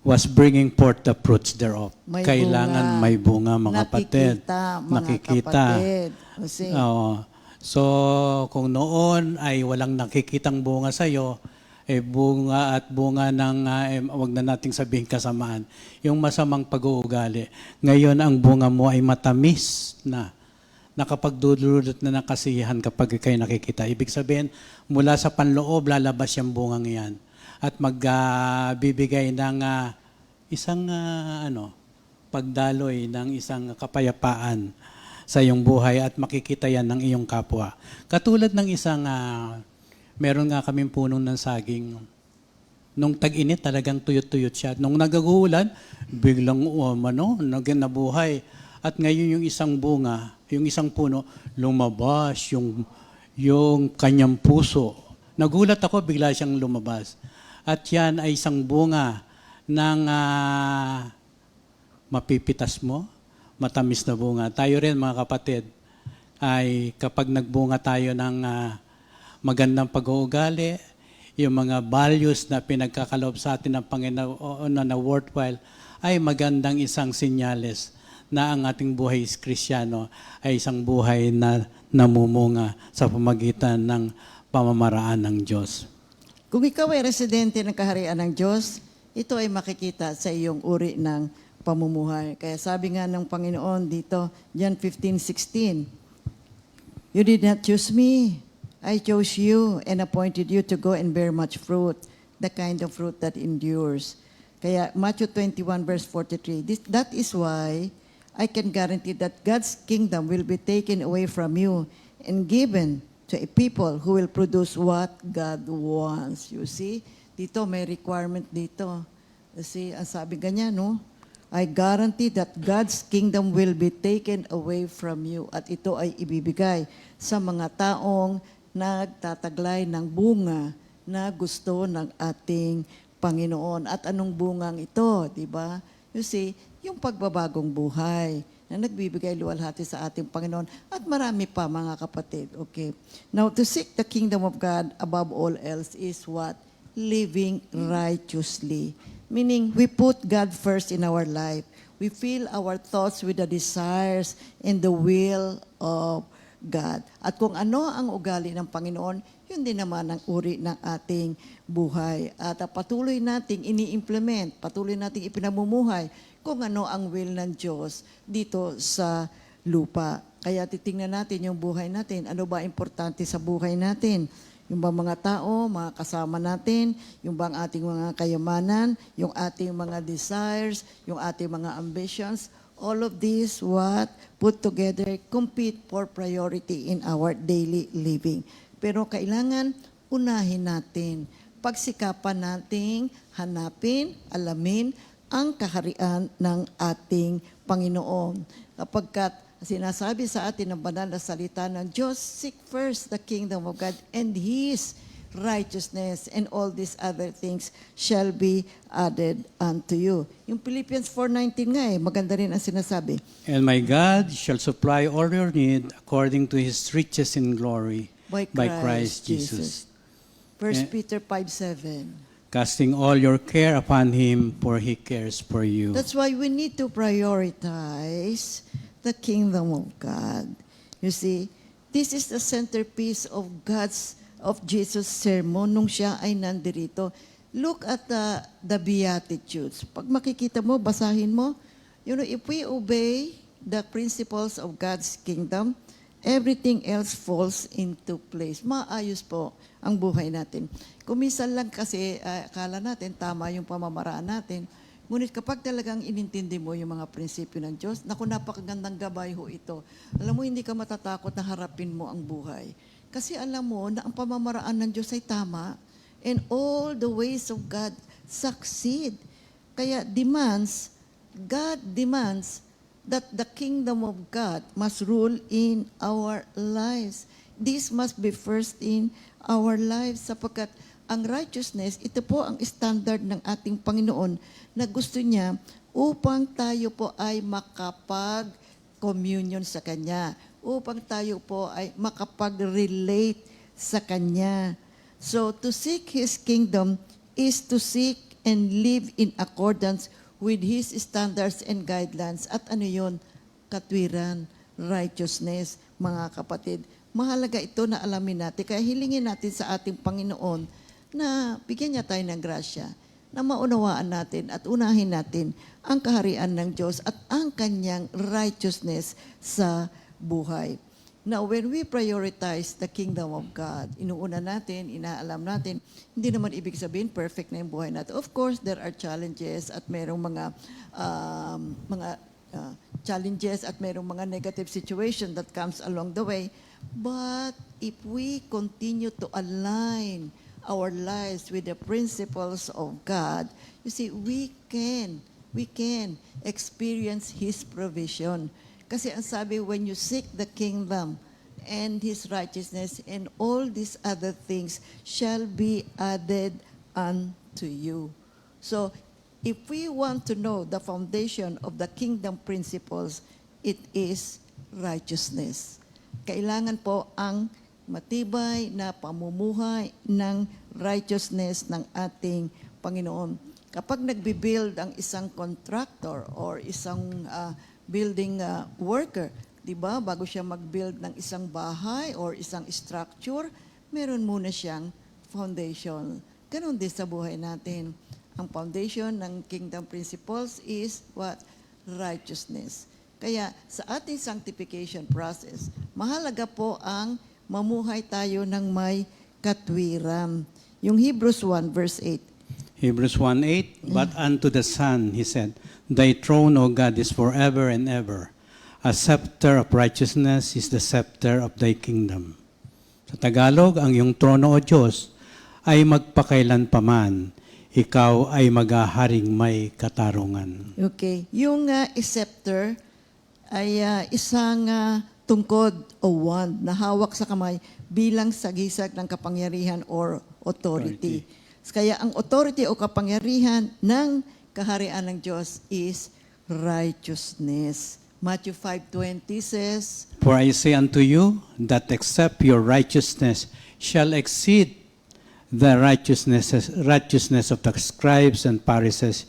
was bringing forth the fruits thereof. May Kailangan bunga. may bunga, mga kapatid. Nakikita, mga kapatid. Kasi, Oo. So, kung noon ay walang nakikitang bunga sa'yo, bunga at bunga ng, wag na nating sabihin kasamaan, yung masamang pag-uugali. Ngayon, ang bunga mo ay matamis na. Nakapagdudulot na ng kasiyahan kapag kayo nakikita. Ibig sabihin, mula sa panloob, lalabas yung bungang yan. At magbibigay ng isang pagdaloy ng isang kapayapaan sa iyong buhay at makikita yan ng iyong kapwa. Katulad ng isang, meron nga kaming punong ng saging. Nung tag-init, talagang tuyot-tuyot siya. Nung nagagulan, biglang nabuhay. At ngayon yung isang bunga, yung isang puno, lumabas yung kanyang puso. Nagulat ako, bigla siyang lumabas. At yan ay isang bunga ng mapipitas mo, matamis na bunga. Tayo rin, mga kapatid, ay kapag nagbunga tayo ng magandang pag-uugali, yung mga values na pinagkakaloob sa atin ng Panginoon na worthwhile, ay magandang isang sinyales na ang ating buhay is Kristiyano ay isang buhay na namumunga sa pamagitan ng pamamaraan ng Diyos. kung ikaw ay residente ng kaharian ng Diyos, ito ay makikita sa iyong uri ng pamumuhay. Kaya sabi nga ng Panginoon dito, John 15:16, You did not choose me. I chose you and appointed you to go and bear much fruit, the kind of fruit that endures. Kaya Matthew 21 verse 43, that is why I can guarantee that God's kingdom will be taken away from you and given to a people who will produce what God wants. You see? Dito may requirement dito. Kasi ang sabi ganyan, no? I guarantee that God's kingdom will be taken away from you at ito ay ibibigay sa mga taong nagtataglay ng bunga na gusto ng ating Panginoon. At anong bungang ito, di ba? You see, yung pagbabagong buhay na nagbibigay luwalhati sa ating Panginoon at marami pa mga kapatid. Okay. Now, to seek the kingdom of God above all else is what? Living righteously. Meaning, we put God first in our life. We fill our thoughts with the desires and the will of God. At kung ano ang ugali ng Panginoon, yun din naman ang uri ng ating buhay. At patuloy nating ini-implement, patuloy nating ipinamumuhay kung ano ang will ng Diyos dito sa lupa. Kaya titingnan natin yung buhay natin. Ano ba importante sa buhay natin? Yung ba mga tao, mga kasama natin, yung ba ang ating mga kayamanan, yung ating mga desires, yung ating mga ambitions, all of these, what? Put together, compete for priority in our daily living. Pero kailangan unahin natin, pagsikapan nating hanapin, alamin ang kaharian ng ating Panginoon. Kapagkat sinasabi sa atin ng banal na salita ng Diyos, seek first the kingdom of God and His righteousness, and all these other things shall be added unto you. Yung Philippians 4:19 nga maganda rin ang sinasabi. And my God shall supply all your need according to His riches in glory by Christ Jesus. 1 Peter 5:7. Casting all your care upon Him, for He cares for you. That's why we need to prioritize the kingdom of God. You see, this is the centerpiece of Jesus' sermon nung siya ay nandirito. Look at the Beatitudes. Pag makikita mo, basahin mo, if we obey the principles of God's kingdom, everything else falls into place. Maayos po ang buhay natin. Kumisan lang kasi akala natin tama yung pamamaraan natin. Ngunit kapag talagang inintindi mo yung mga prinsipyo ng Diyos, naku, napakagandang gabay ho ito. Alam mo, hindi ka matatakot na harapin mo ang buhay. Kasi alam mo na ang pamamaraan ng Diyos ay tama. And all the ways of God succeed. Kaya God demands that the kingdom of God must rule in our lives. This must be first in our lives sapagkat ang righteousness, ito po ang standard ng ating Panginoon na gusto niya upang tayo po ay makapag-communion sa Kanya, upang tayo po ay makapag-relate sa Kanya. So, to seek His kingdom is to seek and live in accordance with His standards and guidelines. At ano yun? Katwiran, righteousness, mga kapatid. Mahalaga ito na alamin natin. Kaya hilingin natin sa ating Panginoon na bigyan niya tayo ng grasya, na maunawaan natin at unahin natin ang kaharian ng Diyos at ang kanyang righteousness sa buhay. Now, when we prioritize the kingdom of God, inuuna natin, inaalam natin, hindi naman ibig sabihin perfect na yung buhay natin. Of course, there are challenges at mayroong mga challenges at mayroong mga negative situation that comes along the way. But if we continue to align our lives with the principles of God, you see, we can experience His provision. Kasi ang sabi, when you seek the kingdom and His righteousness, and all these other things shall be added unto you. So, if we want to know the foundation of the kingdom principles, it is righteousness. Kailangan po ang matibay na pamumuhay ng righteousness ng ating Panginoon. Kapag nagbibuild ang isang contractor or isang building worker, di ba, bago siya mag-build ng isang bahay or isang structure, meron muna siyang foundation. Ganon din sa buhay natin. Ang foundation ng kingdom principles is what? Righteousness. Kaya sa ating sanctification process, mahalaga po ang mamuhay tayo ng may katwiran. Yung Hebrews 1 verse 8. Hebrews 1:8, But unto the Son, He said, Thy throne, O God, is forever and ever. A scepter of righteousness is the scepter of Thy kingdom. Sa Tagalog, ang iyong trono, O Diyos, ay magpakailan paman. Ikaw ay maghaharing may katarungan. Okay. Yung scepter ay isang tungkod o wand na hawak sa kamay bilang sagisag ng kapangyarihan or authority. Kaya ang authority o kapangyarihan ng kaharian ng Diyos is righteousness. Matthew 5:20 says, For I say unto you, that except your righteousness shall exceed the righteousness of the scribes and Pharisees,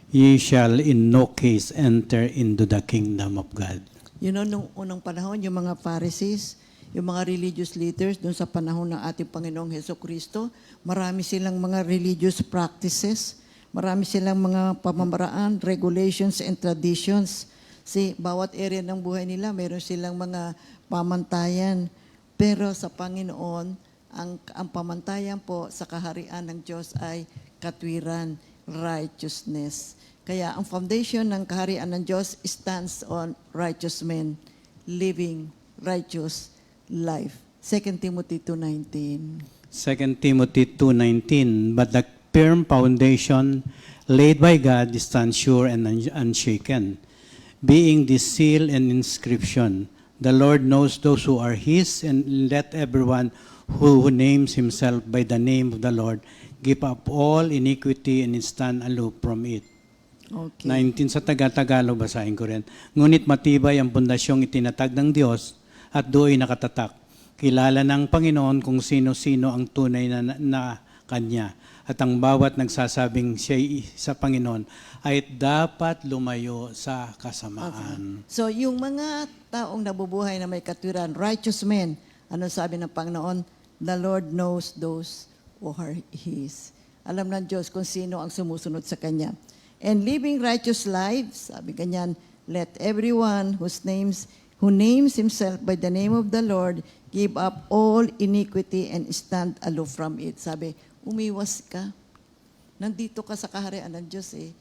ye shall in no case enter into the kingdom of God. you know, nung unang panahon, yung mga Pharisees, yung mga religious leaders, doon sa panahon ng ating Panginoong Hesukristo, marami silang mga religious practices, marami silang mga pamamaraan, regulations and traditions. Bawat area ng buhay nila, meron silang mga pamantayan. Pero sa Panginoon, ang pamantayan po sa kaharian ng Diyos ay katwiran, righteousness. Kaya ang foundation ng kaharian ng Diyos stands on righteous men living righteous life. 2 Timothy 2:19. 2 Timothy 2:19, but the firm foundation laid by God stands sure and unshaken, being this seal and inscription, the Lord knows those who are His, and let everyone who names himself by the name of the Lord give up all iniquity and stand aloof from it. Okay. 19 sa Tagalog, basahin ko rin. Ngunit matibay ang pundasyong itinatag ng Diyos at do'y nakatatak. Kilala ng Panginoon kung sino-sino ang tunay na Kanya. At ang bawat nagsasabing siya sa Panginoon ay dapat lumayo sa kasamaan. So, yung mga taong nabubuhay na may katwiran, righteous men, ano sabi ng Panginoon? The Lord knows those who are His. Alam ng Diyos kung sino ang sumusunod sa Kanya. And living righteous lives, sabi ganyan, let everyone who names himself by the name of the Lord give up all iniquity and stand aloof from it. Sabi, umiwas ka. Nandito ka sa kaharian ng Diyos eh.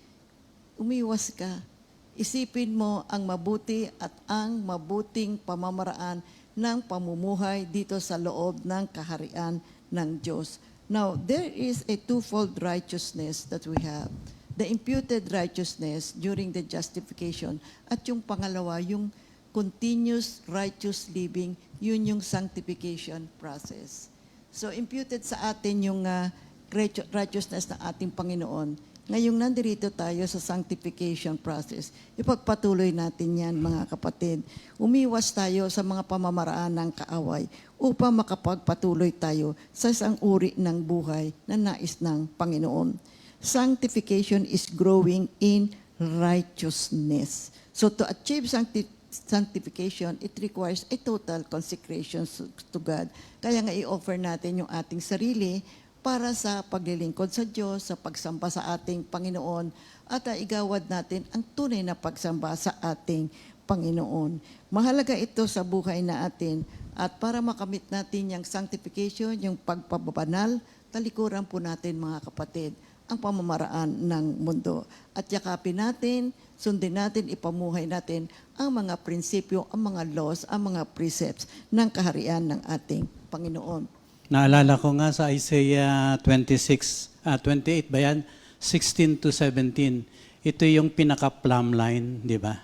Umiwas ka. Isipin mo ang mabuti at ang mabuting pamamaraan ng pamumuhay dito sa loob ng kaharian ng Diyos. Now, there is a twofold righteousness that we have. The imputed righteousness during the justification at yung pangalawa, yung continuous righteous living, yun yung sanctification process. So, imputed sa atin yung righteousness ng ating Panginoon. Ngayong nandirito tayo sa sanctification process, ipagpatuloy natin yan, mga kapatid. Umiwas tayo sa mga pamamaraan ng kaaway upang makapagpatuloy tayo sa isang uri ng buhay na nais ng Panginoon. Sanctification is growing in righteousness. So to achieve sanctification, it requires a total consecration to God. Kaya nga i-offer natin yung ating sarili para sa paglilingkod sa Diyos, sa pagsamba sa ating Panginoon, at igawad natin ang tunay na pagsamba sa ating Panginoon. Mahalaga ito sa buhay natin at para makamit natin yung sanctification, yung pagpapabanal, talikuran po natin, mga kapatid, ang pamamaraan ng mundo. At yakapin natin, sundin natin, ipamuhay natin ang mga prinsipyo, ang mga laws, ang mga precepts ng kaharian ng ating Panginoon. Naalala ko nga sa Isaiah 28 ba yan? 16 to 17. Ito yung pinaka-plumb line, di ba?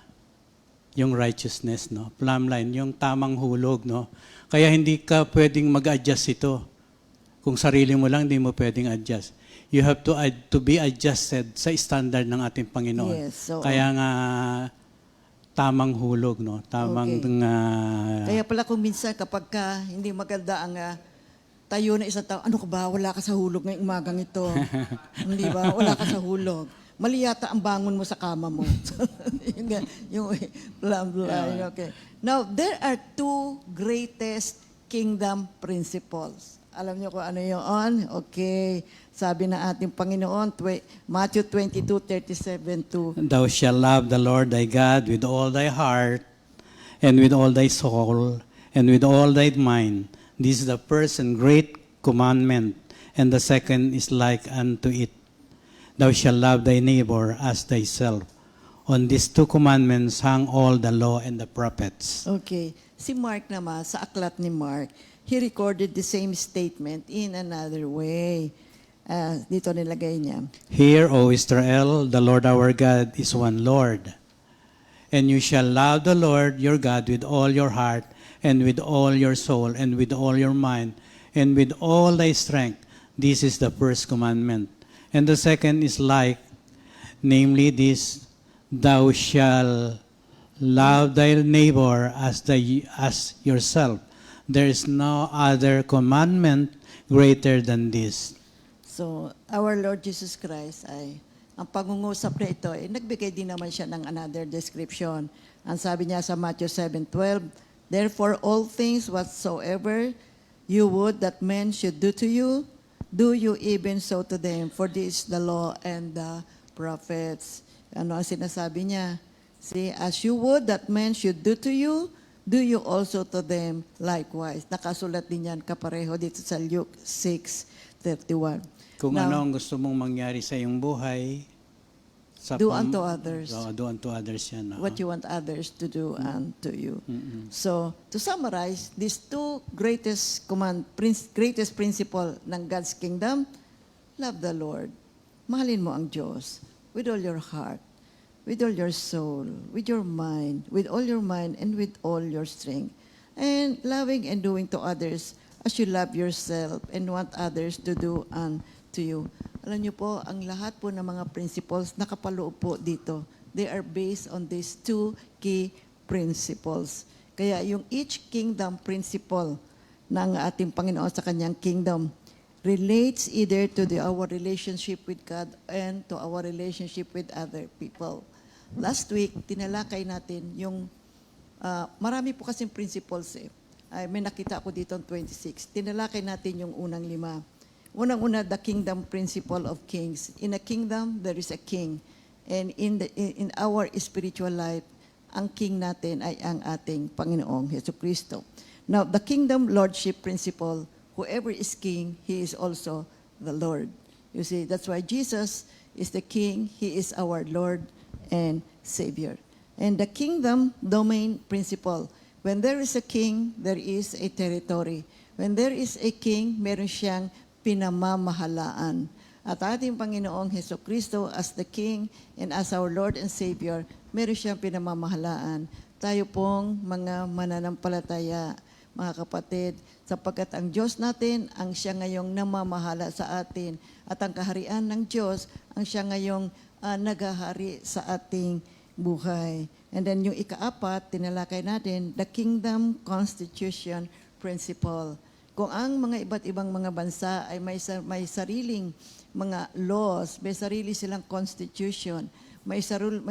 Yung righteousness, no? Plumb line, yung tamang hulog, no? Kaya hindi ka pwedeng mag-adjust ito. Kung sarili mo lang, hindi mo pwedeng adjust. You have to be adjusted sa standard ng ating Panginoon. Yes, so, kaya nga tamang hulog, no? Tamang okay. Kaya pala kung minsan kapag hindi maganda ang tayo na isang tao, ano ka ba, wala ka sa hulog ngayong umagang ito. Hindi ba? Wala ka sa hulog. Mali yata ang bangon mo sa kama mo. yung blah, blah, okay. Now, there are two greatest kingdom principles. Alam niyo kung ano yun? Okay. Sabi na ating Panginoon, Matthew 22:37 Thou shalt love the Lord thy God with all thy heart, and with all thy soul, and with all thy mind. This is the first and great commandment, and the second is like unto it. Thou shalt love thy neighbor as thyself. On these two commandments hang all the law and the prophets. Okay. Si Mark naman, sa aklat ni Mark, he recorded the same statement in another way. Dito nilagay niya. Hear, O Israel, the Lord our God is one Lord. And you shall love the Lord your God with all your heart, and with all your soul, and with all your mind, and with all thy strength. This is the first commandment. And the second is like, namely this, Thou shalt love thy neighbor as yourself. There is no other commandment greater than this. So, our Lord Jesus Christ ay, ang pangungusap na ito, nagbigay din naman siya ng another description. Ang sabi niya sa Matthew 7:12, therefore all things whatsoever you would that men should do to you, do you even so to them, for this is the law and the prophets. Ano ang sinasabi niya? See, as you would that men should do to you, do you also to them likewise. Nakasulat din yan kapareho dito sa Luke 6:31. Kung Now, ano ang gusto mong mangyari sa iyong buhay, do unto others do unto others yan. what you want others to do unto you. So, to summarize, these two greatest greatest principle ng God's kingdom, love the Lord. Mahalin mo ang Diyos with all your heart, with all your soul, with your mind, with all your mind, and with all your strength. And loving and doing to others as you love yourself and want others to do unto you. Alam niyo po, ang lahat po ng mga principles nakapaloob po dito. They are based on these two key principles. Kaya yung each kingdom principle ng ating Panginoon sa kanyang kingdom relates either to our relationship with God and to our relationship with other people. Last week, tinalakay natin yung, marami po kasing principles eh. May nakita ako dito 26. Tinalakay natin yung unang 5. Unang-una, the kingdom principle of kings. In a kingdom, there is a king. And in our spiritual life, ang king natin ay ang ating Panginoong Jesucristo. Now, the kingdom lordship principle, whoever is king, he is also the Lord. You see, that's why Jesus is the king. He is our Lord and Savior. And the kingdom domain principle, when there is a king, there is a territory. When there is a king, meron siyang pinamamahalaan. At ating Panginoong Jesucristo as the King and as our Lord and Savior, meron siyang pinamamahalaan. Tayo pong mga mananampalataya, mga kapatid, sapagkat ang Diyos natin, ang siya ngayong namamahala sa atin. At ang kaharian ng Diyos, ang siya ngayong naghahari sa ating buhay. And then yung ika-4, tinalakay natin, the Kingdom Constitution Principle. Kung ang mga iba't ibang mga bansa ay may sariling mga laws, may sarili silang constitution, may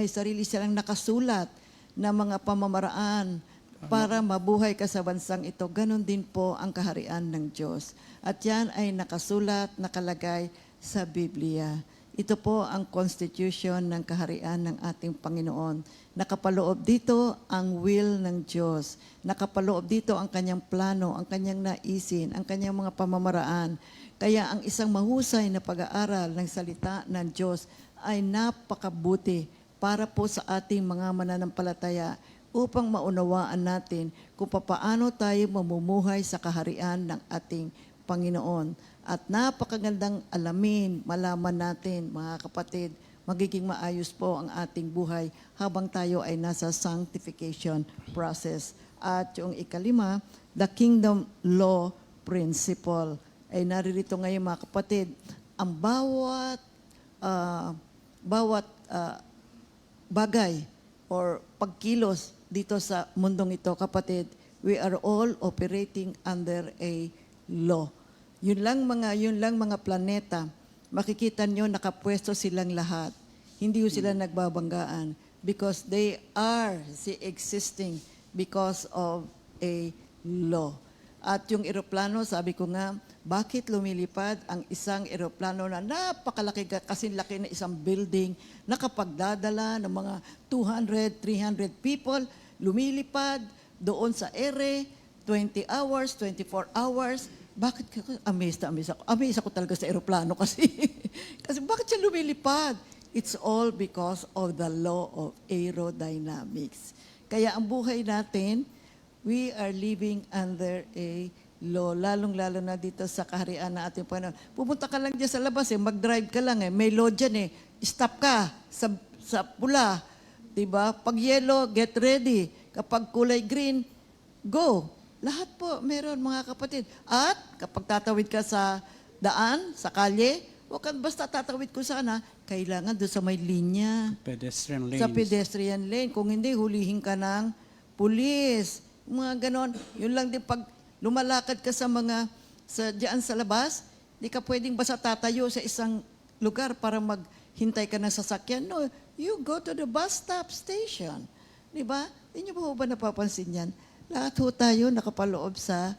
sarili silang nakasulat na mga pamamaraan para mabuhay ka sa bansang ito, ganun din po ang kaharian ng Diyos. At yan ay nakasulat, nakalagay sa Biblia. Ito po ang constitution ng kaharian ng ating Panginoon. Nakapaloob dito ang will ng Diyos. Nakapaloob dito ang kanyang plano, ang kanyang naisin, ang kanyang mga pamamaraan. Kaya ang isang mahusay na pag-aaral ng salita ng Diyos ay napakabuti para po sa ating mga mananampalataya upang maunawaan natin kung paano tayo mamumuhay sa kaharian ng ating Panginoon. At napakagandang alamin, malaman natin, mga kapatid, magiging maayos po ang ating buhay habang tayo ay nasa sanctification process. At yung ika-5, the kingdom law principle. Ay naririto ngayon, mga kapatid, ang bawat bagay or pagkilos dito sa mundong ito, kapatid, we are all operating under a law. Yun lang mga planeta, makikita nyo nakapwesto silang lahat. Hindi ko sila nagbabanggaan because they are existing because of a law. At yung eroplano, sabi ko nga, bakit lumilipad ang isang eroplano na napakalaki, kasing laki na isang building, nakapagdadala ng mga 200, 300 people, lumilipad doon sa ere, 20 hours, 24 hours, bakit amazed ako? Amazed ako talaga sa eroplano kasi. Kasi bakit siya lumilipad? It's all because of the law of aerodynamics. Kaya ang buhay natin, we are living under a law, lalong-lalo na dito sa kaharian na ating Panginoon. Pupunta ka lang dyan sa labas, mag-drive ka lang, may law dyan, stop ka sa pula. Diba? Pag yellow, get ready. Kapag kulay green, go. Lahat po meron, mga kapatid. At kapag tatawid ka sa daan, sa kalye, Huwag ka basta tatawid ko sana, kailangan doon sa may linya. Pedestrian lanes. Sa pedestrian lane. Kung hindi, hulihin ka ng pulis. Mga ganon. Yun lang din pag lumalakad ka sa mga, diyan sa labas, di ka pwedeng basta tatayo sa isang lugar para maghintay ka ng sasakyan. No, you go to the bus stop station. Di ba? Hindi niyo ba napapansin yan? Lahat ho tayo nakapaloob sa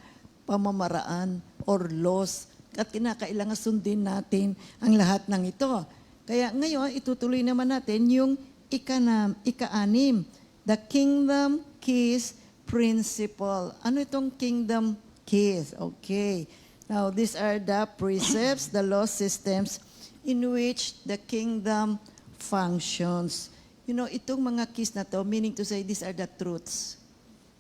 pamamaraan or laws at kinakailangan sundin natin ang lahat ng ito. Kaya ngayon, itutuloy naman natin yung ika-anim, the Kingdom Keys Principle. Ano itong Kingdom Keys? Okay. Now, these are the precepts, the law systems in which the kingdom functions. You know, itong mga keys na to, meaning to say, these are the truths.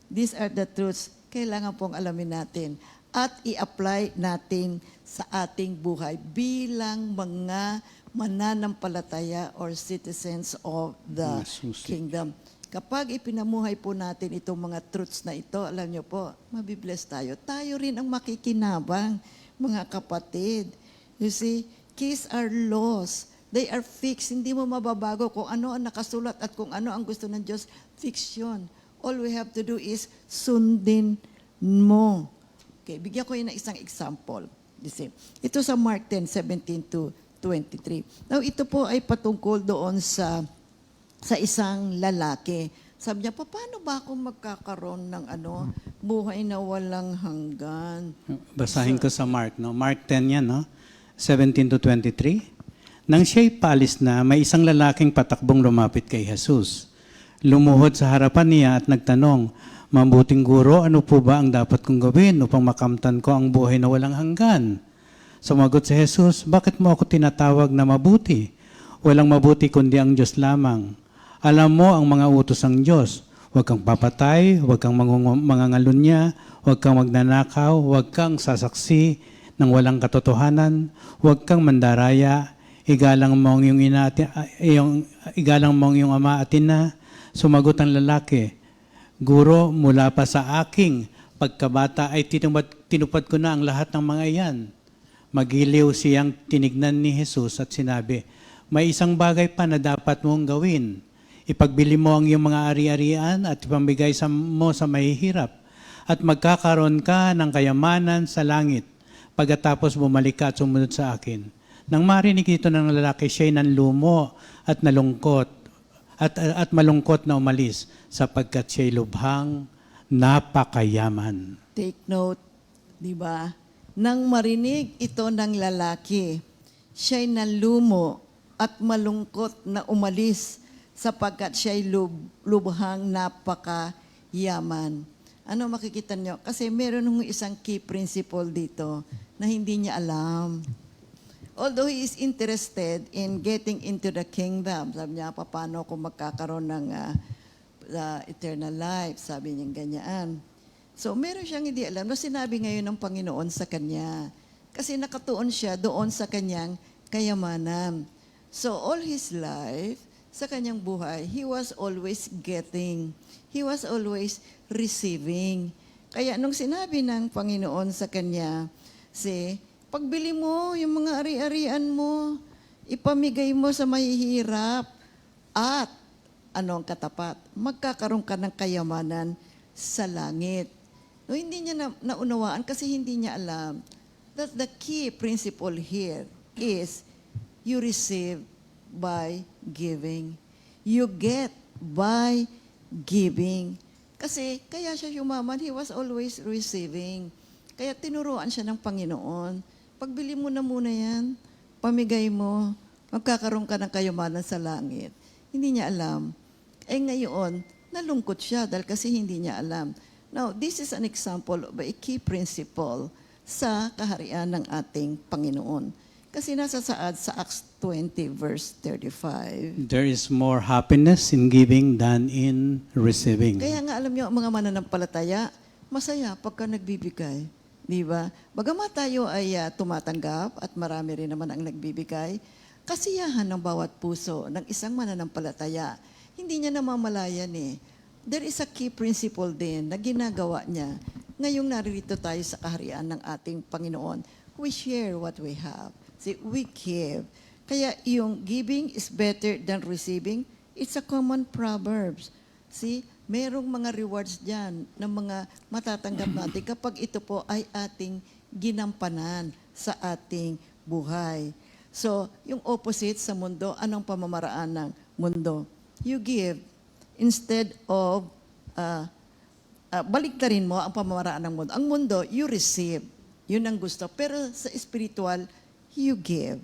These are the truths. Kailangan pong alamin natin at i-apply natin sa ating buhay bilang mga mananampalataya or citizens of the kingdom. Kapag ipinamuhay po natin itong mga truths na ito, alam nyo po, mabibless tayo. Tayo rin ang makikinabang, mga kapatid. You see, keys are laws. They are fixed. Hindi mo mababago kung ano ang nakasulat at kung ano ang gusto ng Diyos. Fix yun. All we have to do is sundin mo. Okay, bigyan ko yun ng isang example. You see, ito sa Mark 10:17-23. Now, ito po ay patungkol doon sa isang lalaki. Sabi niya, paano ba ako magkakaroon ng buhay na walang hanggan? Basahin ko sa Mark, no? Mark 10 yan, no? 17-23. Nang siya'y paalis na, may isang lalaking patakbong lumapit kay Jesus. Lumuhod sa harapan niya at nagtanong, Mabuting guro, ano po ba ang dapat kong gawin upang makamtan ko ang buhay na walang hanggan? Sumagot si Jesus, bakit mo ako tinatawag na mabuti? Walang mabuti kundi ang Diyos lamang. Alam mo ang mga utos ng Diyos. Huwag kang papatay, huwag kang mangangalunya, huwag kang magnanakaw, huwag kang sasaksi ng walang katotohanan, huwag kang mandaraya, igalang mo ang iyong ama at ina. Sumagot ang lalaki, Guro, mula pa sa aking pagkabata ay tinupad ko na ang lahat ng mga iyan. Magiliw siyang tinignan ni Jesus at sinabi, may isang bagay pa na dapat mong gawin. Ipagbili mo ang iyong mga ari-arian at ipamigay mo sa mahihirap at magkakaroon ka ng kayamanan sa langit. Pagkatapos bumalik ka at sumunod sa akin. Nang marinig ito ng lalaki, siya'y nanlumo at nalungkot at malungkot na umalis sapagkat siya'y lubhang napakayaman. Take note, di ba? Nang marinig ito ng lalaki, siya'y nanlumo at malungkot na umalis sapagkat siya'y lubhang napakayaman. Ano makikita niyo? Kasi meron ng isang key principle dito na hindi niya alam. Although he is interested in getting into the kingdom, sabi niya, paano ako magkakaroon ng eternal life, sabi niya ganyan. So meron siyang hindi alam na sinabi ngayon ng Panginoon sa kanya. Kasi nakatuon siya doon sa kanyang kayamanan. So all his life, sa kanyang buhay, he was always getting. He was always receiving. Kaya nung sinabi ng Panginoon sa kanya, pagbili mo yung mga ari-arian mo, ipamigay mo sa mahihirap, at anong katapat? Magkakaroon ka ng kayamanan sa langit. No, hindi niya naunawaan kasi hindi niya alam that the key principle here is you receive by giving. You get by giving. Kasi kaya siya yumaman, he was always receiving. Kaya tinuruan siya ng Panginoon. Pagbili mo na muna yan, pamigay mo, magkakaroon ka ng kayamanan sa langit. Hindi niya alam. Ngayon, nalungkot siya dahil kasi hindi niya alam. Now, this is an example of a key principle sa kaharian ng ating Panginoon. Kasi nasa saad sa Acts 20 verse 35. There is more happiness in giving than in receiving. Kaya nga alam niyo, mga mananampalataya, masaya pagka nagbibigay. Di ba? Bagamat tayo ay tumatanggap at marami rin naman ang nagbibigay, kasiyahan ng bawat puso ng isang mananampalataya. Hindi niya namamalayan There is a key principle din na ginagawa niya. Ngayong naririto tayo sa kaharian ng ating Panginoon, we share what we have. See, we give. Kaya yung giving is better than receiving. It's a common proverbs. See, merong mga rewards dyan ng mga matatanggap natin kapag ito po ay ating ginampanan sa ating buhay. So, yung opposite sa mundo, anong pamamaraan ng mundo? You give instead of, baliktarin mo ang pamamaraan ng mundo. Ang mundo, you receive. Yun ang gusto. Pero sa spiritual, you give.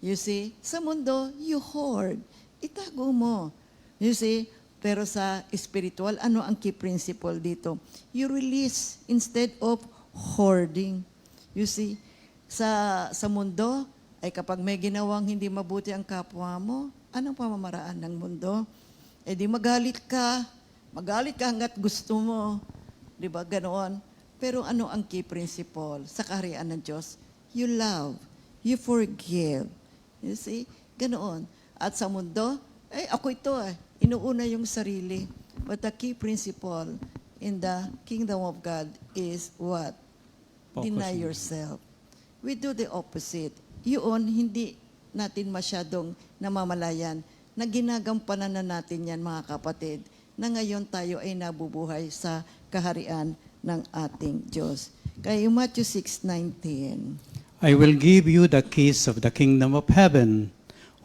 You see? Sa mundo, you hoard. Itago mo. You see? Pero sa spiritual, ano ang key principle dito? You release instead of hoarding. You see? Sa mundo, ay kapag may ginawang hindi mabuti ang kapwa mo, anong pamamaraan ng mundo? Eh di magalit ka hanggat gusto mo. Di ba? Ganoon. Pero ano ang key principle sa kaharian ng Diyos? You love. You forgive. You see? Ganoon. At sa mundo, ako ito inuuna yung sarili. But the key principle in the kingdom of God is what? Deny Focus. yourself. We do the opposite. Yun, hindi natin masyadong namamalayan na ginagampanan na natin yan, mga kapatid, na ngayon tayo ay nabubuhay sa kaharian ng ating Diyos. Kaya yung Matthew 6:19. I will give you the keys of the kingdom of heaven.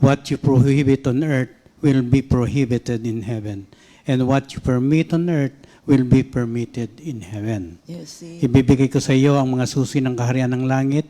What you prohibit on earth will be prohibited in heaven, and what you permit on earth will be permitted in heaven. You see? Ibibigay ko sa iyo ang mga susi ng kaharian ng langit.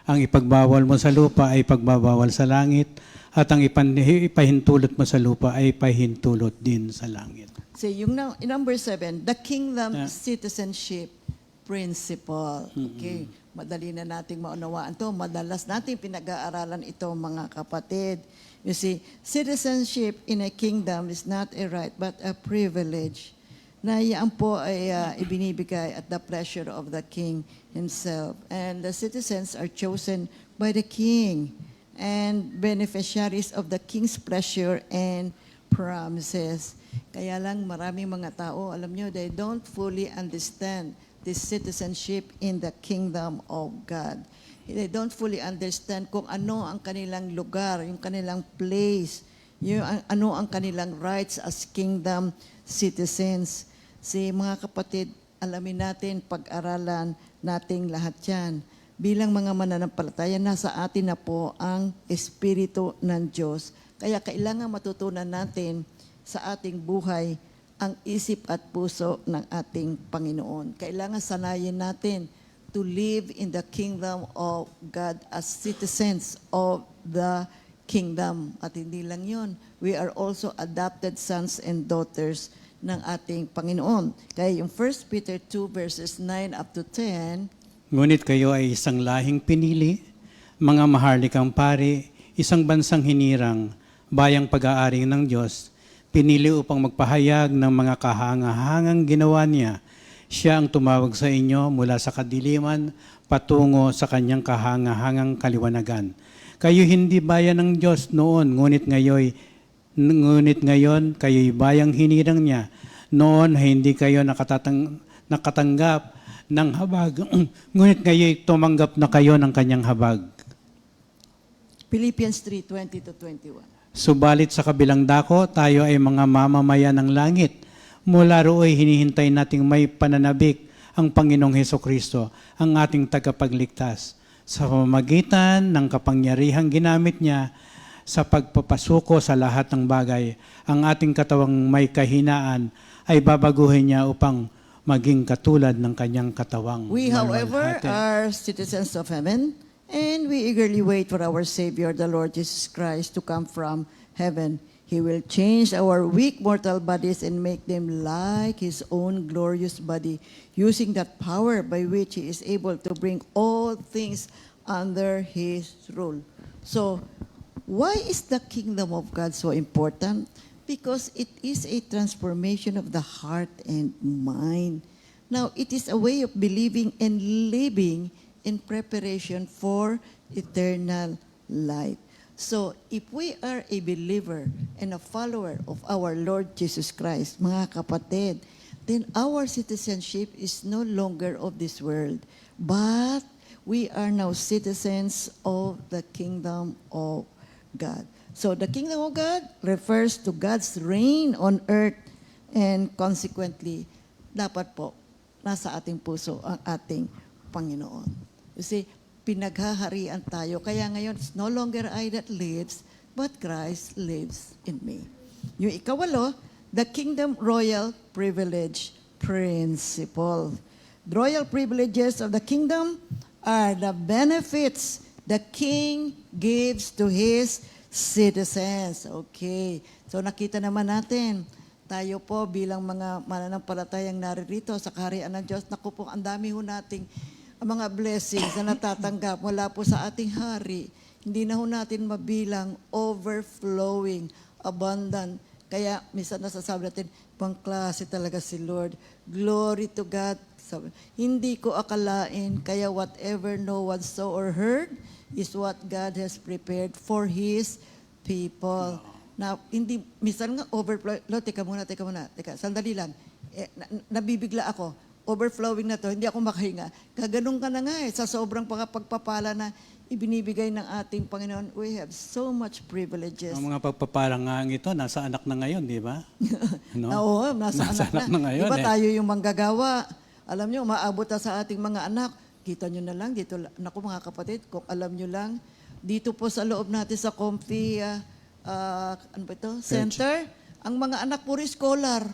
Ang ipagbawal mo sa lupa ay pagbabawal sa langit, at ang ipahintulot mo sa lupa ay pahintulot din sa langit. So yung number 7, the kingdom citizenship principle. Okay, madali na nating maunawaan to. Madalas nating pinag-aaralan ito, mga kapatid. You see, citizenship in a kingdom is not a right but a privilege. Na yan po ay ibinibigay at the pleasure of the king himself. And the citizens are chosen by the king and beneficiaries of the king's pleasure and promises. Kaya lang maraming mga tao, alam nyo, they don't fully understand this citizenship in the kingdom of God. They don't fully understand kung ano ang kanilang lugar, yung kanilang place, ano ang kanilang rights as kingdom citizens. Mga kapatid, alamin natin, pag-aralan nating lahat yan. Bilang mga mananampalataya, nasa atin na po ang Espiritu ng Diyos. Kaya kailangan matutunan natin sa ating buhay ang isip at puso ng ating Panginoon. Kailangan sanayin natin to live in the kingdom of God as citizens of the kingdom. At hindi lang yun, we are also adopted sons and daughters ng ating Panginoon. Kaya yung 1 Peter 2 verses 9 up to 10, Ngunit kayo ay isang lahing pinili, mga maharlikang pari, isang bansang hinirang, bayang pag-aari ng Diyos, pinili upang magpahayag ng mga kahangahangang ginawa niya. Siya ang tumawag sa inyo mula sa kadiliman patungo sa kanyang kahangahangang kaliwanagan. Kayo hindi bayan ng Diyos noon, ngunit ngayon kayo'y bayang hinirang niya. Noon hindi kayo nakatanggap ng habag, ngunit ngayon tumanggap na kayo ng kanyang habag. Philippians 3:20 to 21. Subalit sa kabilang dako, tayo ay mga mamamayan ng langit. Mula rooy hinihintay nating may pananabik ang Panginoong Hesukristo, ang ating tagapagligtas. Sa pamamagitan ng kapangyarihang ginamit niya sa pagpapasuko sa lahat ng bagay, ang ating katawang may kahinaan ay babaguhin niya upang maging katulad ng kanyang katawang We, however, maluwalhati. are citizens of heaven, and we eagerly wait for our Savior, the Lord Jesus Christ, to come from heaven. He will change our weak mortal bodies and make them like His own glorious body, using that power by which He is able to bring all things under His rule. So, why is the kingdom of God so important? Because it is a transformation of the heart and mind. Now, it is a way of believing and living in preparation for eternal life. So, if we are a believer and a follower of our Lord Jesus Christ, mga kapatid, then our citizenship is no longer of this world, but we are now citizens of the kingdom of God. So the kingdom of God refers to God's reign on earth, and consequently, dapat po nasa ating puso ang ating Panginoon. You see, pinaghaharian tayo. Kaya ngayon, it's no longer I that lives, but Christ lives in me. Yung ikawalo, the kingdom royal privilege principle. The royal privileges of the kingdom are the benefits the king gives to his citizens. Okay. So nakita naman natin, tayo po bilang mga mananampalatayang naririto sa kaharian ng Diyos, naku po, ang dami ho nating mga blessings na natatanggap mula po sa ating hari. Hindi na ho natin mabilang, overflowing, abundant. Kaya minsan nasasabi natin, pang klase talaga si Lord. Glory to God. Hindi ko akalain, kaya whatever no one saw or heard is what God has prepared for His people. Na hindi, minsan nga overflow, teka muna, sandali lang. Nabibigla ako. Overflowing na to, hindi ako makahinga. Kaganon ka na nga sa sobrang pagpapala na ibinibigay ng ating Panginoon. We have so much privileges. Ang mga pagpapalang nga ito, nasa anak na ngayon, di ba? No? Oo, nasa anak na ngayon. Iba tayo yung manggagawa. Alam nyo, maabot na sa ating mga anak. Kita nyo na lang, dito, naku mga kapatid, kung alam nyo lang, dito po sa loob natin sa Comfy, ano ba ito? Center, ang mga anak puro scholar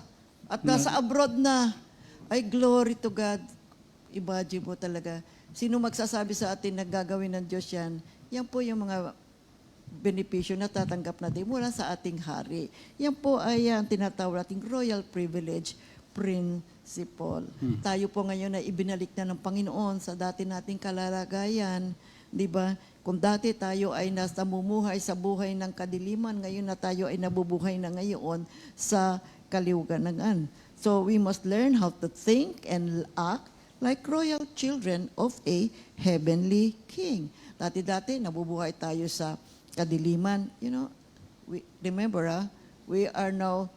at nasa abroad na. Ay, glory to God. Imagine mo talaga. Sino magsasabi sa atin na gagawin ng Diyos yan? Yan po yung mga benepisyo na tatanggap natin mula sa ating hari. Yan po ay ang tinatawag nating royal privilege principle. Tayo po ngayon na ibinalik na ng Panginoon sa dati nating kalalagayan. Di ba? Kung dati tayo ay namumuhay sa buhay ng kadiliman, ngayon na tayo ay nabubuhay na ngayon sa kaliwanagan. So we must learn how to think and act like royal children of a heavenly king. Dati-dati, nabubuhay tayo sa kadiliman. You know, remember, we are now,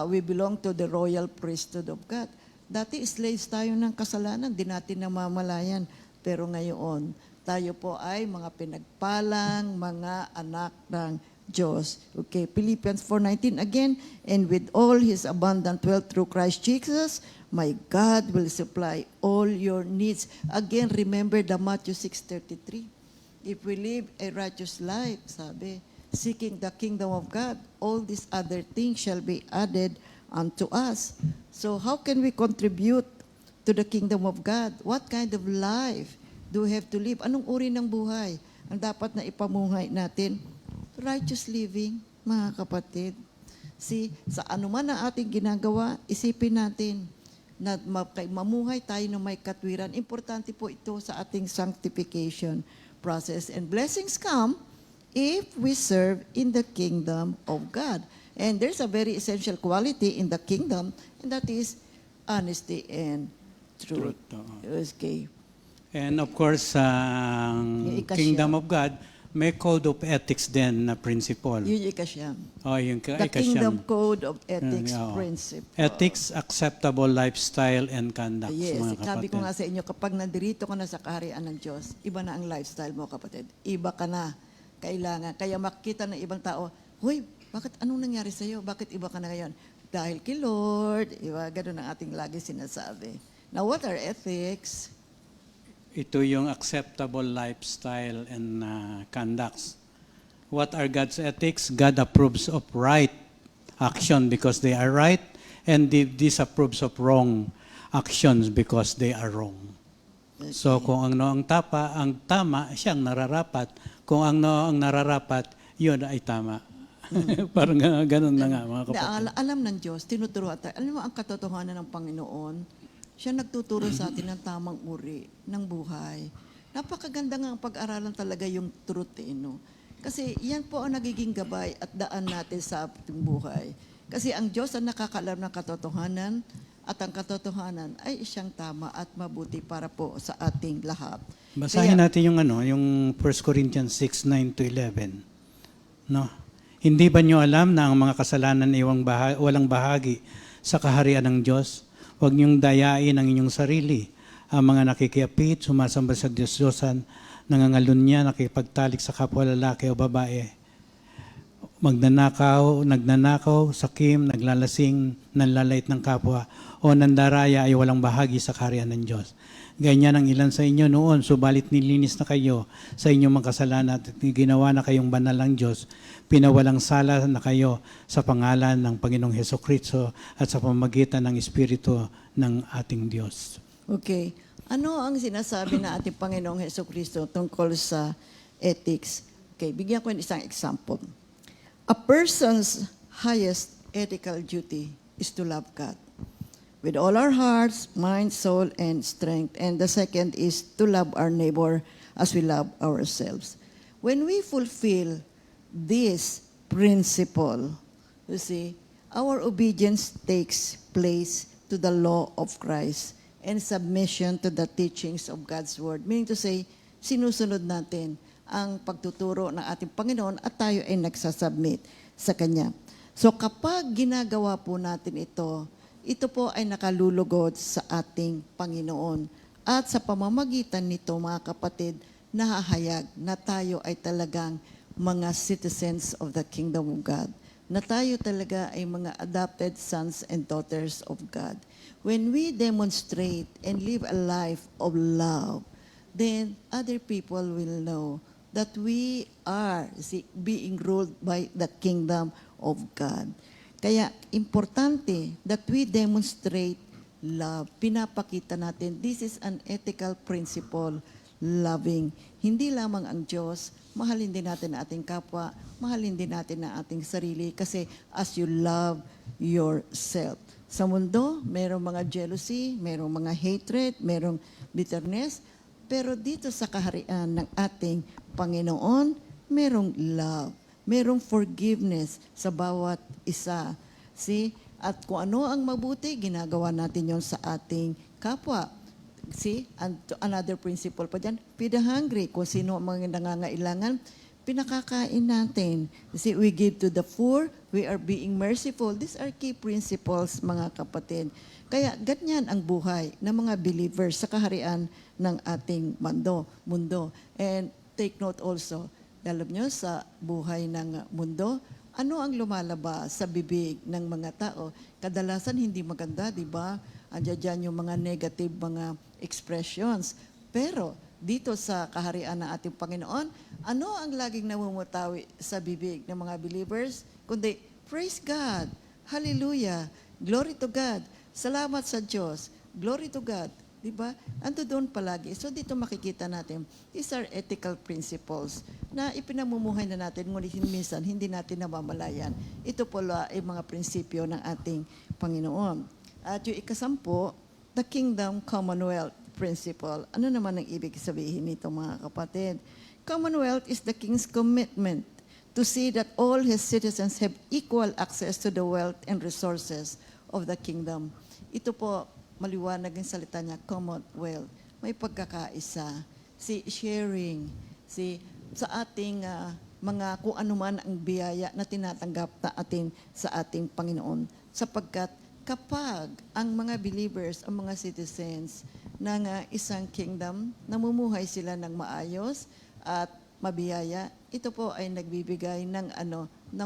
we belong to the royal priesthood of God. Dati, slaves tayo ng kasalanan, di natin namamalayan. Pero ngayon, tayo po ay mga pinagpalang, mga anak ng Diyos. Okay, Philippians 4:19 again, and with all His abundant wealth through Christ Jesus, my God will supply all your needs. Again, remember the Matthew 6:33. If we live a righteous life, sabi, seeking the kingdom of God, all these other things shall be added unto us. So how can we contribute to the kingdom of God? What kind of life do we have to live? Anong uri ng buhay ang dapat na ipamuhay natin? Righteous living, mga kapatid. See, sa anuman na ating ginagawa, isipin natin na mamuhay tayo ng may katwiran. Importante po ito sa ating sanctification process. And blessings come if we serve in the kingdom of God. And there's a very essential quality in the kingdom, and that is honesty and truth. Okay. And of course, Yung ikasya. Kingdom of God, may code of ethics din na principle. Yun yung ikasyam. Oh, yung The ikasyam. kingdom code of ethics Oo. principle. Ethics, acceptable lifestyle, and conduct. Yes, mga sabi ko kapatid. nga sa inyo, kapag nandirito ka na sa kaharian ng Diyos, iba na ang lifestyle mo, kapatid. Iba ka na. Kailangan. Kaya makita ng ibang tao, huy, bakit anong nangyari sa'yo? Bakit iba ka na ngayon? Dahil kay Lord, iba, ganun ang ating lagi sinasabi. Now, what are ethics? Ito yung acceptable lifestyle and conducts. What are God's ethics? God approves of right action because they are right, and disapproves of wrong actions because they are wrong. So kung ang tama, siyang nararapat. Kung ang nararapat, yun ay tama. Parang ganun na nga, mga kapatid. Alam ng Diyos, tinuturuan tayo. Alam mo, ang katotohanan ng Panginoon, siya nagtuturo sa atin ng tamang uri ng buhay. Napakaganda nga ang pag-aralan talaga yung truth, no? Kasi yan po ang nagiging gabay at daan natin sa ating buhay. Kasi ang Diyos ang nakakaalam ng katotohanan, at ang katotohanan ay siyang tama at mabuti para po sa ating lahat. Basahin natin yung 1 Corinthians 6:9-11. No? Hindi ba niyo alam na ang mga kasalanan ay walang bahagi sa kaharian ng Diyos? Huwag niyong dayain ang inyong sarili. ang mga nakikiapit, sumasamba sa Diyos-Diyosan, nangangalunya, nakipagtalik sa kapwa lalaki o babae, nagnanakaw, sakim, naglalasing, nanlalait ng kapwa, o nandaraya ay walang bahagi sa kaharian ng Diyos. Ganyan ang ilan sa inyo noon, subalit nilinis na kayo sa inyong mga kasalanan at ginawa na kayong banal ng Diyos, pinawalang sala na kayo sa pangalan ng Panginoong Hesukristo at sa pamamagitan ng Espiritu ng ating Diyos. Okay. Ano ang sinasabi na ating Panginoong Hesukristo tungkol sa ethics? Okay, bigyan ko ng isang example. A person's highest ethical duty is to love God with all our hearts, mind, soul, and strength. And the second is to love our neighbor as we love ourselves. When we fulfill this principle, you see, our obedience takes place to the law of Christ and submission to the teachings of God's Word. Meaning to say, sinusunod natin ang pagtuturo ng ating Panginoon at tayo ay nagsasubmit sa Kanya. So kapag ginagawa po natin ito po ay nakalulugod sa ating Panginoon. At sa pamamagitan nito, mga kapatid, nahahayag na tayo ay talagang mga citizens of the kingdom of God. Na tayo talaga ay mga adopted sons and daughters of God. When we demonstrate and live a life of love, then other people will know that we are being ruled by the kingdom of God. Kaya importante that we demonstrate love. Pinapakita natin, this is an ethical principle, loving. Hindi lamang ang Diyos, mahalin din natin ang ating kapwa, mahalin din natin ang ating sarili kasi as you love yourself. Sa mundo, merong mga jealousy, merong mga hatred, merong bitterness, pero dito sa kaharian ng ating Panginoon, merong love. Merong forgiveness sa bawat isa. See? At kung ano ang mabuti, ginagawa natin yon sa ating kapwa. See? And another principle pa dyan, feed the hungry. Kung sino ang mga nangangailangan, pinakakain natin. See, we give to the poor, we are being merciful. These are key principles, mga kapatid. Kaya ganyan ang buhay ng mga believers sa kaharian ng ating mundo. And take note also, alam nyo, sa buhay ng mundo, ano ang lumalabas sa bibig ng mga tao? Kadalasan hindi maganda, di ba? Andiyan dyan yung mga negative mga expressions. Pero dito sa kaharian ng ating Panginoon, ano ang laging namumutawi sa bibig ng mga believers? Kundi, praise God, hallelujah, glory to God, salamat sa Diyos, glory to God. Diba? Ando doon palagi. So dito makikita natin, these are ethical principles na ipinamumuhay na natin, ngunit minsan hindi natin namamalayan. Ito pala ay mga prinsipyo ng ating Panginoon. At yung ikasampu, the Kingdom Commonwealth Principle. Ano naman ang ibig sabihin nito, mga kapatid? Commonwealth is the King's commitment to see that all his citizens have equal access to the wealth and resources of the kingdom. Ito po, maliwanag ang salita niya, commonwealth. May pagkakaisa, sharing, sa ating mga kung ano man ang biyaya na tinatanggap natin sa ating Panginoon. Sapagkat kapag ang mga believers, ang mga citizens ng isang kingdom, namumuhay sila ng maayos at mabiyaya, ito po ay nagbibigay ng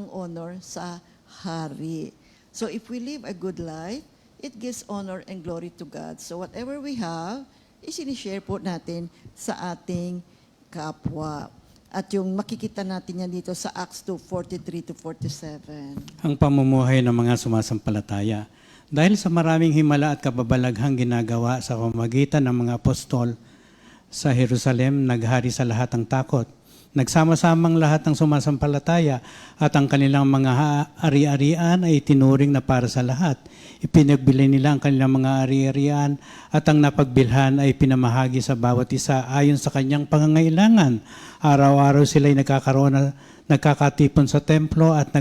honor sa hari. So if we live a good life, it gives honor and glory to God. So whatever we have, isinishare po natin sa ating kapwa. At yung makikita natin yan dito sa Acts 2:43-47. Ang pamumuhay ng mga sumasampalataya. Dahil sa maraming himala at kababalaghang ginagawa sa pamamagitan ng mga apostol sa Jerusalem, naghari sa lahat ng takot. Nagsama-samang lahat ng sumasampalataya at ang kanilang mga ari-arian ay tinuring na para sa lahat. Ipinagbili nila ang kanilang mga ari-arian at ang napagbilhan ay pinamahagi sa bawat isa ayon sa kanyang pangangailangan. Araw-araw sila'y nagkakatipon sa templo at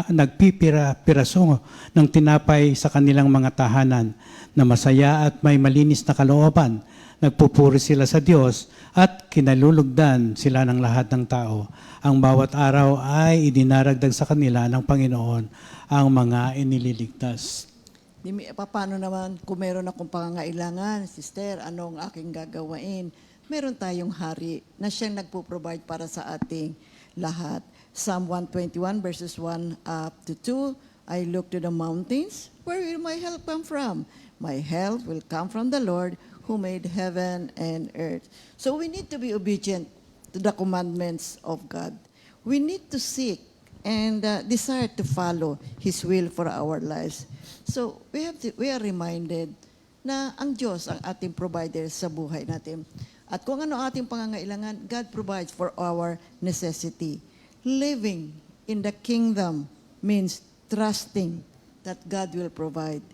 nagpipira-piraso ng tinapay sa kanilang mga tahanan na masaya at may malinis na kalooban. Nagpupuri sila sa Diyos at kinalulugdan sila ng lahat ng tao. Ang bawat araw ay idinaragdag sa kanila ng Panginoon ang mga inililigtas. Paano naman kung meron akong pangangailangan, sister, anong aking gagawain? Meron tayong hari na siyang nagpo-provide para sa ating lahat. Psalm 121 verses 1 up to 2, I look to the mountains, where will my help come from? My help will come from the Lord who made heaven and earth. So we need to be obedient to the commandments of God. We need to seek and desire to follow His will for our lives. So we are reminded na ang Diyos ang ating provider sa buhay natin. At kung ano ating pangangailangan, God provides for our necessity. Living in the kingdom means trusting that God will provide.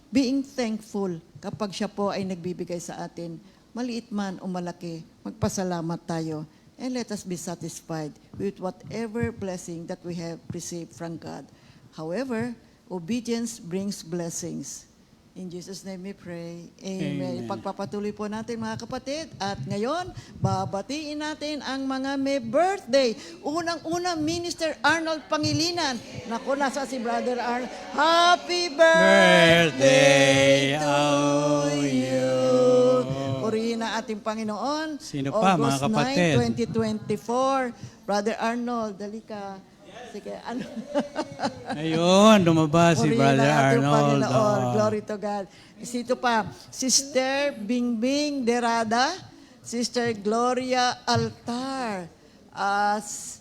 Being thankful kapag siya po ay nagbibigay sa atin, maliit man o malaki, magpasalamat tayo. And let us be satisfied with whatever blessing that we have received from God. However, obedience brings blessings. In Jesus' name we pray. Amen. Amen. Pagpapatuloy po natin mga kapatid. At ngayon, babatiin natin ang mga may birthday. Unang-una, Minister Arnold Pangilinan. Naku, nasa si Brother Arnold. Happy birthday to you. Purihin ang ating Panginoon. Sino pa, mga kapatid? August 9, 2024. Brother Arnold, dali ka. Sige, ano? Ayun, lumabas si Purihin Brother ang ating Arnold. Panginoon. Oh. Glory to God. Sito pa, Sister Bingbing Derada, Sister Gloria Altar,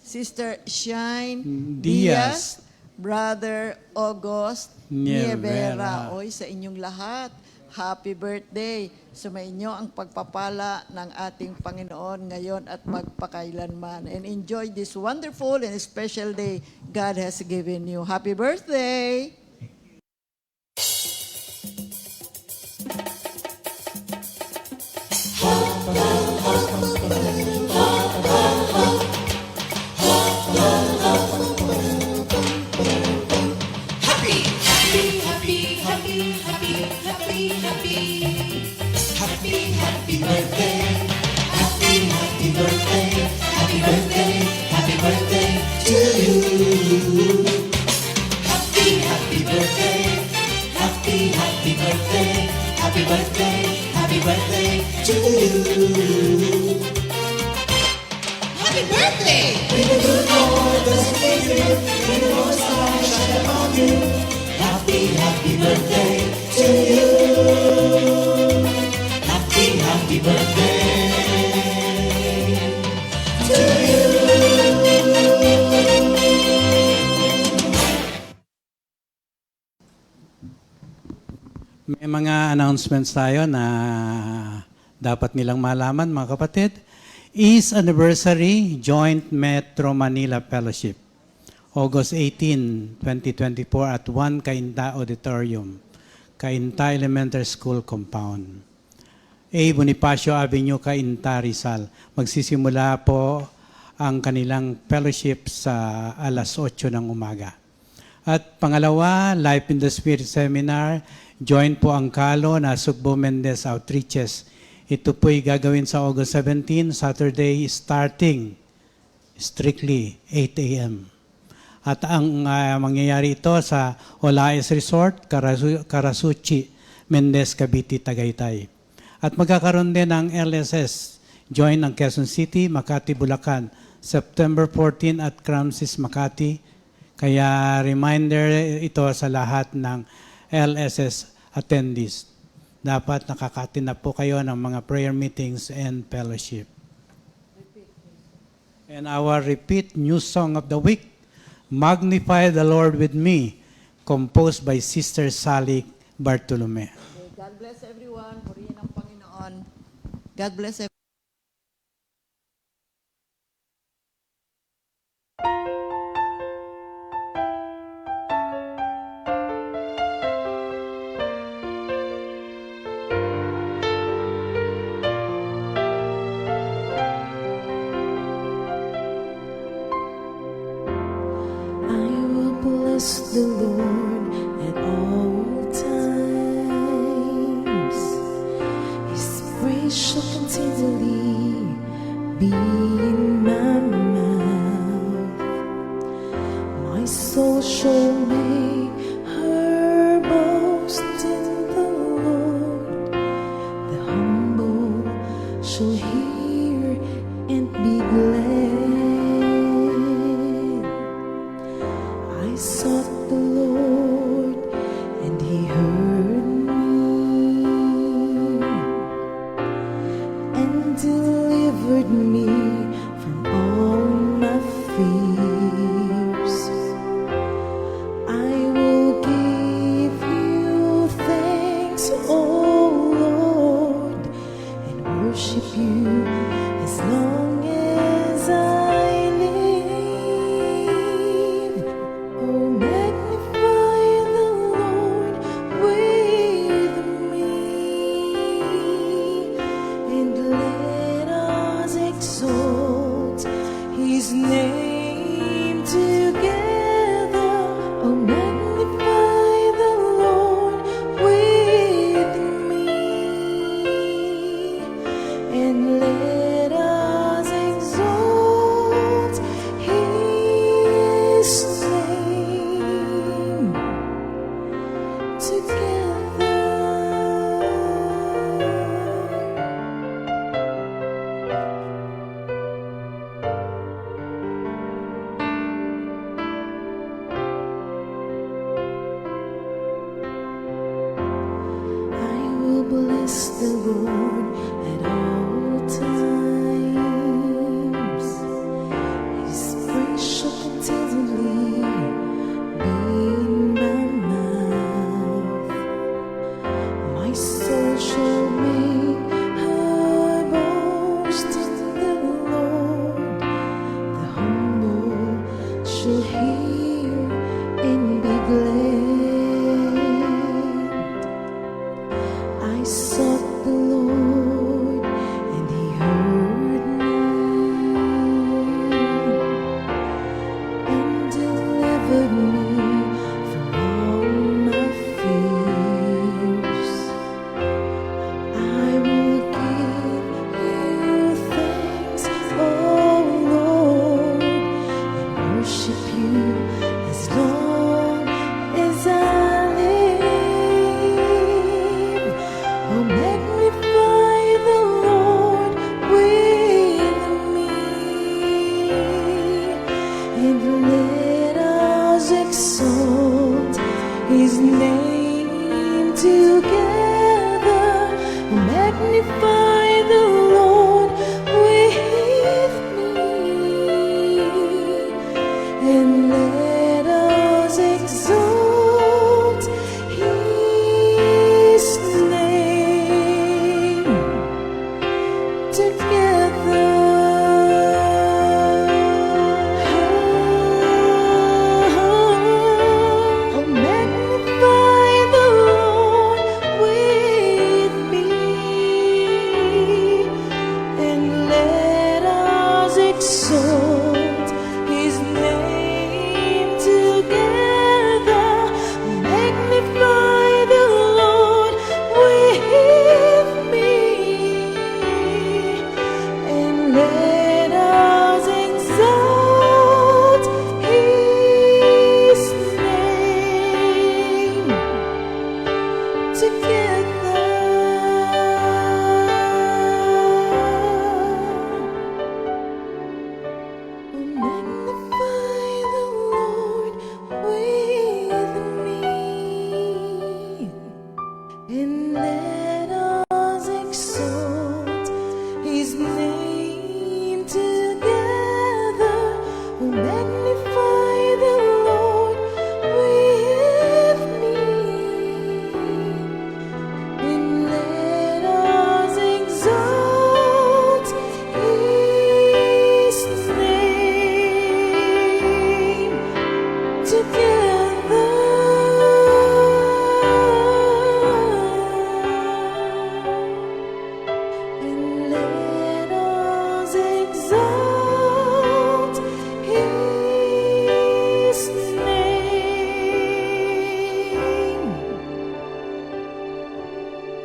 Sister Shine Diaz, Brother August Nievera. Nievera. Oy, sa inyong lahat, happy birthday. Sumainyo ang pagpapala ng ating Panginoon ngayon at magpakailanman. And enjoy this wonderful and special day God has given you. Happy birthday! May mga announcements tayo na dapat nilang malaman, mga kapatid. Is Anniversary Joint Metro Manila Fellowship, August 18, 2024 at 1 Cainta Auditorium, Cainta Elementary School Compound. A. Bonifacio Avenue, Cainta, Rizal. Magsisimula po ang kanilang fellowship sa alas 8 ng umaga. At pangalawa, Life in the Spirit Seminar. Join po ang Kalo na Sugbo Mendez Outreaches. Ito po'y gagawin sa August 17, Saturday, starting strictly 8 a.m. At ang mangyayari ito sa Olaes Resort, Karasuchi, Mendez, Cavite, Tagaytay. At magkakaroon din ng LSS, join ng Quezon City, Makati, Bulacan, September 14 at Cramsis, Makati. Kaya reminder ito sa lahat ng LSS attendees. Dapat nakakatin na po kayo ng mga prayer meetings and fellowship. And our repeat new song of the week, Magnify the Lord with Me, composed by Sister Sally Bartolome. God bless everyone. Purihin ang Panginoon. God bless everyone. I will bless the Lord at all times. His praise shall continually be in my mouth. My soul shall make her boast delivered me from all my fears. I will give you thanks, oh Lord, and worship you as long as I live. Oh, magnify the Lord with me, and let us exalt His name together. Oh, magnify the Lord with me, and let us exalt His name together. I will bless the Lord at all times. His praise shall continually be in my mouth. My soul shall make her boast in the Lord. The humble shall hear and be glad. I sought the Lord, and He heard me and delivered me from all my fears. I will give you thanks, oh Lord, and worship you as long as I live. Oh, magnify the Lord with me, and let us exalt His name together. Oh, magnify the Lord with me, and let us exalt His name together. Oh, magnify the Lord with me, and let us exalt His name together. Magnify the Lord with me, and let us exalt His name together. Oh, magnify the Lord with me, and let us exalt His name together. Oh, magnify the Lord with me, and let us exalt His name together. And let us exalt His name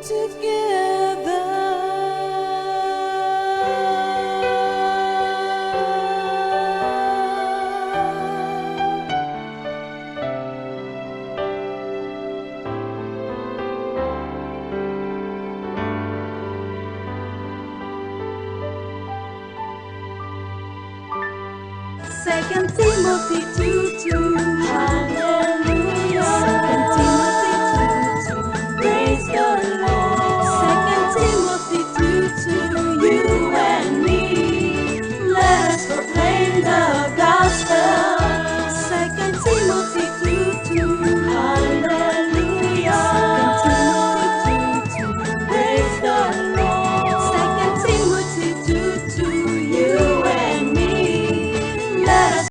together. Second Timothy 2:2.